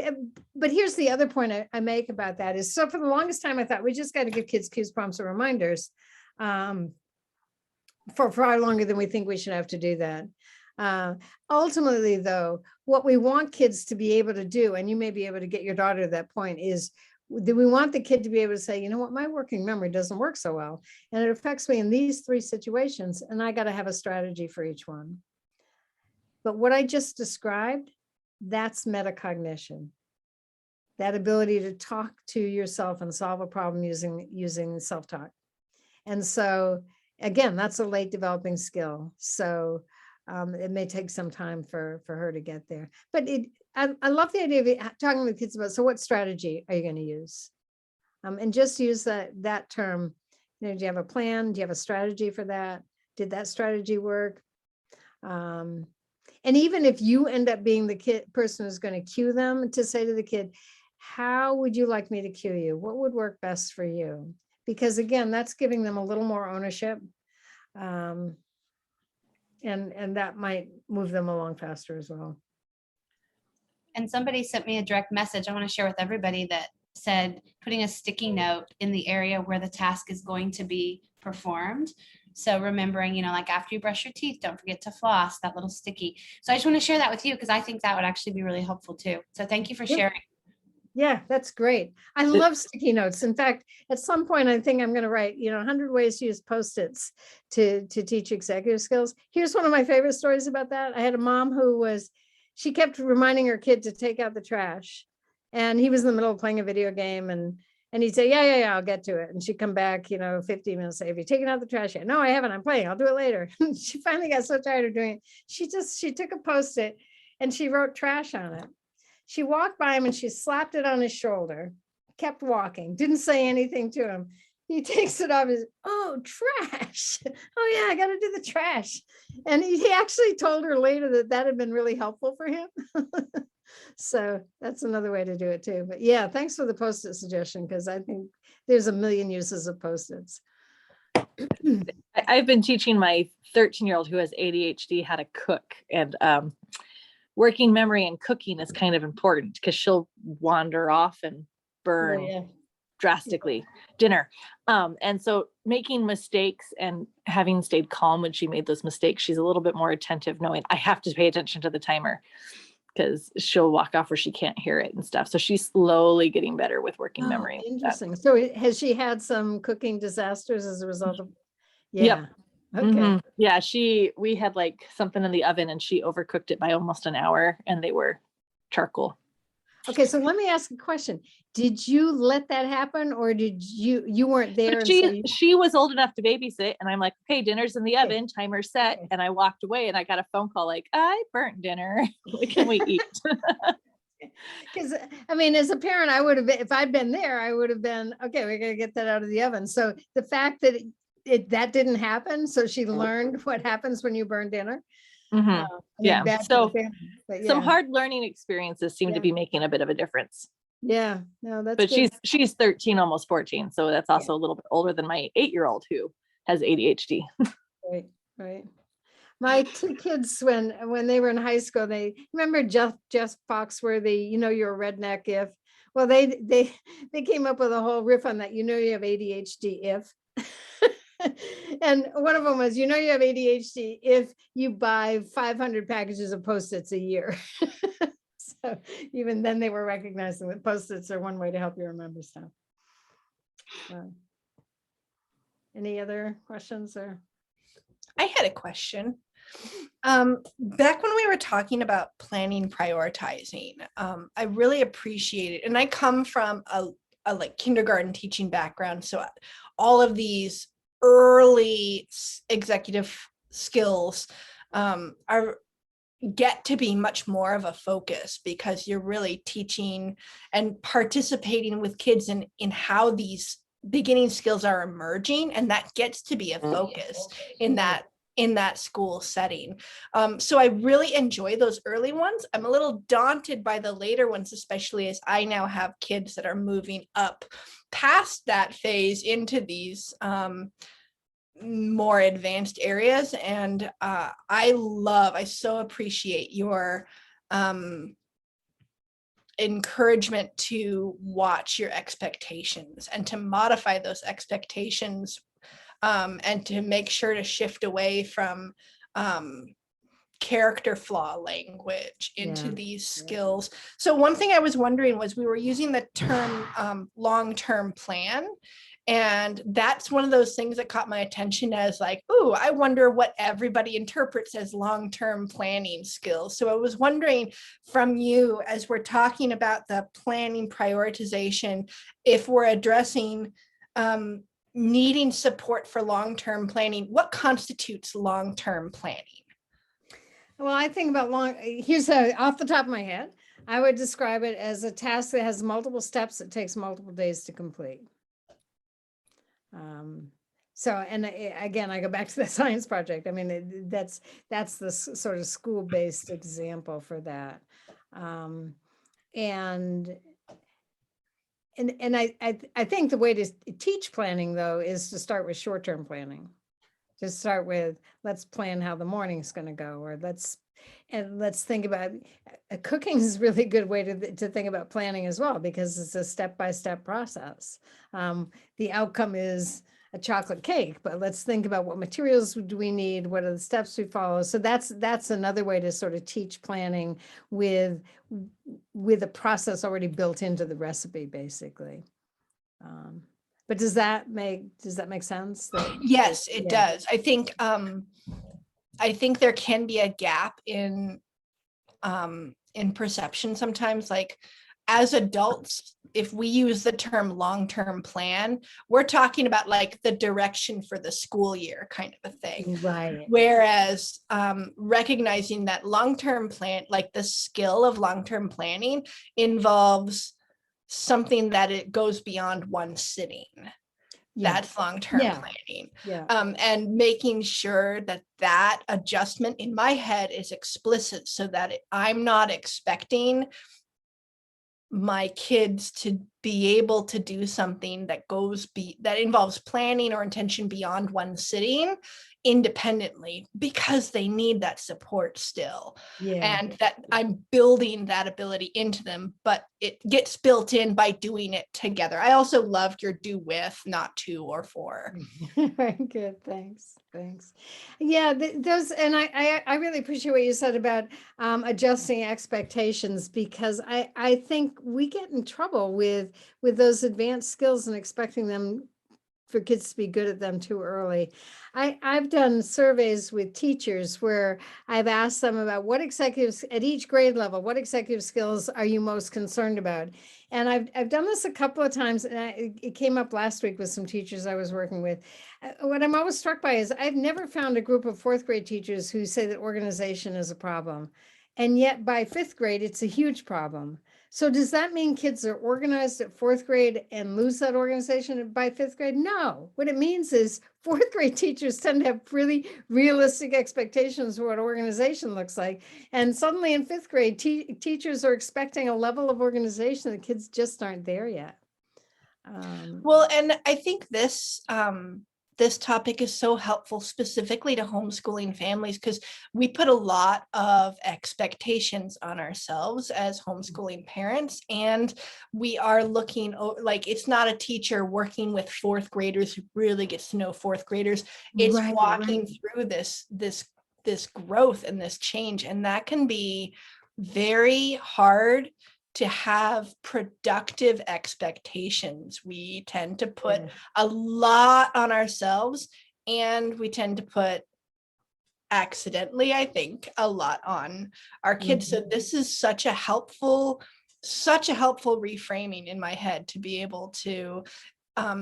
but here's the other point I make about that is, so for the longest time, I thought we just got to give kids cues, prompts, and reminders for far longer than we think we should have to do that. Ultimately, though, what we want kids to be able to do, and you may be able to get your daughter to that point, is that we want the kid to be able to say, you know what, my working memory doesn't work so well, and it affects me in these 3 situations, and I got to have a strategy for each one. But what I just described, that's metacognition. That ability to talk to yourself and solve a problem using self-talk. And so, again, that's a late developing skill. So it may take some time for her to get there. But I love the idea of talking with kids about, so what strategy are you going to use? And just use that term. Do you have a plan? Do you have a strategy for that? Did that strategy work? And even if you end up being the person who's going to cue them, to say to the kid, how would you like me to cue you? What would work best for you? Because again, that's giving them a little more ownership. And that might move them along faster as well. And somebody sent me a direct message I want to share with everybody that said putting a sticky note in the area where the task is going to be performed. So remembering, like after you brush your teeth, don't forget to floss, that little sticky. So I just want to share that with you because I think that would actually be really helpful too. So thank you for sharing. Yeah, that's great. I love sticky notes. In fact, at some point, I think I'm going to write, 100 ways to use Post-its to teach executive skills. Here's one of my favorite stories about that. I had a mom she kept reminding her kid to take out the trash. And he was in the middle of playing a video game, and he'd say, yeah, I'll get to it. And she'd come back, 15 minutes later, have you taken out the trash yet? No, I haven't, I'm playing, I'll do it later. She finally got so tired of doing it. She took a Post-it and she wrote trash on it. She walked by him and she slapped it on his shoulder, kept walking, didn't say anything to him. He takes it off, oh, trash. Oh yeah, I got to do the trash. And he actually told her later that had been really helpful for him. So that's another way to do it too. But yeah, thanks for the Post-it suggestion, because I think there's a million uses of Post-its. I've been teaching my 13-year-old who has ADHD how to cook, and working memory and cooking is kind of important because she'll wander off and burn drastically dinner. And so making mistakes and having stayed calm when she made those mistakes, she's a little bit more attentive, knowing I have to pay attention to the timer because she'll walk off where she can't hear it and stuff. So she's slowly getting better with working memory. Interesting. So has she had some cooking disasters as a result of? Yeah. Yep. Okay. Mm-hmm. Yeah, we had like something in the oven and she overcooked it by almost an hour, and they were charcoal. Okay, so let me ask a question. Did you let that happen, or did you weren't there? She was old enough to babysit, and I'm like, okay, dinner's in the oven, timer set. And I walked away and I got a phone call like, I burnt dinner. Can we eat? Because I mean, as a parent, I would have been, if I'd been there, I would have been, okay, we're gonna get that out of the oven. So the fact that that didn't happen, so she learned what happens when you burn dinner. Mm-hmm. Yeah. So yeah. Some hard learning experiences seem to be making a bit of a difference. Yeah. No, that's but good. she's 13, almost 14. So that's also a little bit older than my 8-year-old who has ADHD. Right. My 2 kids, when they were in high school, they remember Jeff Foxworthy, you're a redneck if. Well, they came up with a whole riff on that. You have ADHD if. And one of them was, you have ADHD if you buy 500 packages of Post-its a year. So even then they were recognizing that Post-its are one way to help you remember stuff. Any other questions? Or I had a question. Back when we were talking about planning, prioritizing, I really appreciated, and I come from a like kindergarten teaching background. So all of these early executive skills are get to be much more of a focus, because you're really teaching and participating with kids in how these beginning skills are emerging, and that gets to be a focus in that school setting. So I really enjoy those early ones. I'm a little daunted by the later ones, especially as I now have kids that are moving up past that phase into these more advanced areas. And I so appreciate your encouragement to watch your expectations and to modify those expectations, and to make sure to shift away from character flaw language into these skills. So one thing I was wondering was, we were using the term long-term plan. And that's one of those things that caught my attention as like, oh, I wonder what everybody interprets as long-term planning skills. So I was wondering from you, as we're talking about the planning prioritization, if we're addressing needing support for long-term planning, what constitutes long-term planning? Well, I think about off the top of my head, I would describe it as a task that has multiple steps that takes multiple days to complete. Again, I go back to the science project. I mean, that's the sort of school-based example for that. And I think the way to teach planning, though, is to start with short-term planning. Just start with, let's plan how the morning's going to go, or let's think about cooking is a really good way to think about planning as well, because it's a step-by-step process. The outcome is a chocolate cake, but let's think about what materials do we need, what are the steps we follow. So that's another way to sort of teach planning with a process already built into the recipe, basically. But does that make sense? Yes, it does. I think there can be a gap in perception sometimes. Like, as adults, if we use the term long-term plan, we're talking about like the direction for the school year kind of a thing. Right. Whereas recognizing that long-term plan, like the skill of long-term planning, involves something that it goes beyond one sitting. That's long-term planning. And making sure that adjustment in my head is explicit, so that I'm not expecting my kids to be able to do something that involves planning or intention beyond one sitting independently, because they need that support still. And that I'm building that ability into them, but it gets built in by doing it together. I also loved your do with, not to or for. Very good. Thanks. Yeah, those, and I really appreciate what you said about adjusting expectations, because I think we get in trouble with those advanced skills and expecting them for kids to be good at them too early. I've done surveys with teachers where I've asked them about what executives at each grade level, what executive skills are you most concerned about? And I've done this a couple of times, and it came up last week with some teachers I was working with. What I'm always struck by is I've never found a group of fourth grade teachers who say that organization is a problem. And yet by fifth grade, it's a huge problem. So does that mean kids are organized at fourth grade and lose that organization by fifth grade? No. What it means is fourth grade teachers tend to have really realistic expectations for what organization looks like. And suddenly in fifth grade, teachers are expecting a level of organization that kids just aren't there yet. Well, and I think this topic is so helpful specifically to homeschooling families, because we put a lot of expectations on ourselves as homeschooling parents, and we are looking like, it's not a teacher working with fourth graders who really gets to know fourth graders. It's walking through this growth and this change, and that can be very hard to have productive expectations. We tend to put a lot on ourselves, and we tend to put, accidentally, I think, a lot on our kids. So this is such a helpful reframing in my head, to be able to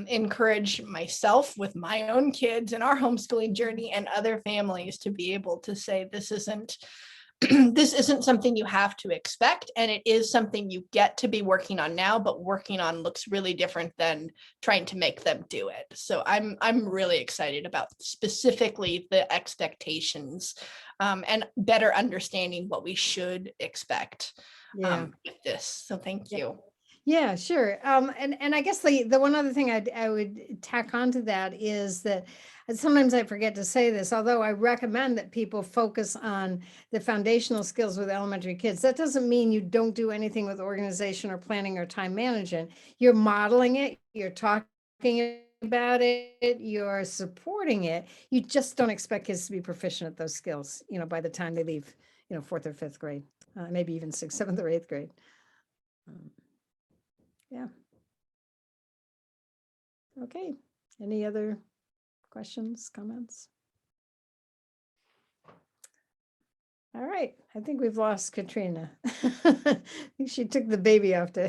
encourage myself with my own kids and our homeschooling journey, and other families to be able to say, this isn't this isn't something you have to expect, and it is something you get to be working on now, but working on looks really different than trying to make them do it. So I'm really excited about specifically the expectations, and better understanding what we should expect with this. So thank you. Yeah, sure. And I guess the one other thing I would tack onto that is that sometimes I forget to say this, although I recommend that people focus on the foundational skills with elementary kids. That doesn't mean you don't do anything with organization or planning or time management. You're modeling it, you're talking about it, you're supporting it. You just don't expect kids to be proficient at those skills, by the time they leave, 4th or 5th grade, maybe even 6th, 7th or 8th grade. Yeah. Okay. Any other questions, comments? All right. I think we've lost Katrina. I think she took the baby off to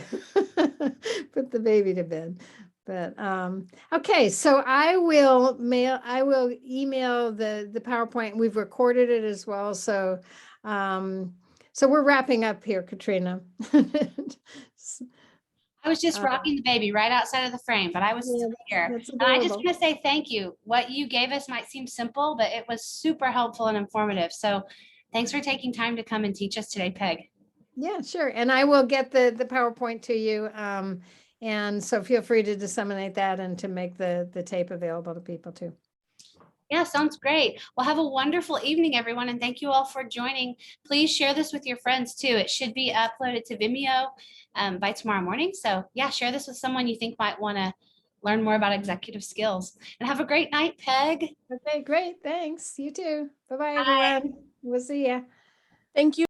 put the baby to bed. But okay, so I will email the PowerPoint. We've recorded it as well. So so we're wrapping up here, Katrina. I was just rocking the baby right outside of the frame, but I was still here. And I just want to say thank you. What you gave us might seem simple, but it was super helpful and informative. So thanks for taking time to come and teach us today, Peg. Yeah, sure. And I will get the PowerPoint to you. And so feel free to disseminate that and to make the tape available to people too. Yeah, sounds great. Well, have a wonderful evening, everyone. And thank you all for joining. Please share this with your friends too. It should be uploaded to Vimeo by tomorrow morning. So yeah, share this with someone you think might want to learn more about executive skills. And have a great night, Peg. Okay, great. Thanks. You too. Bye-bye, everyone. We'll see ya. Thank you.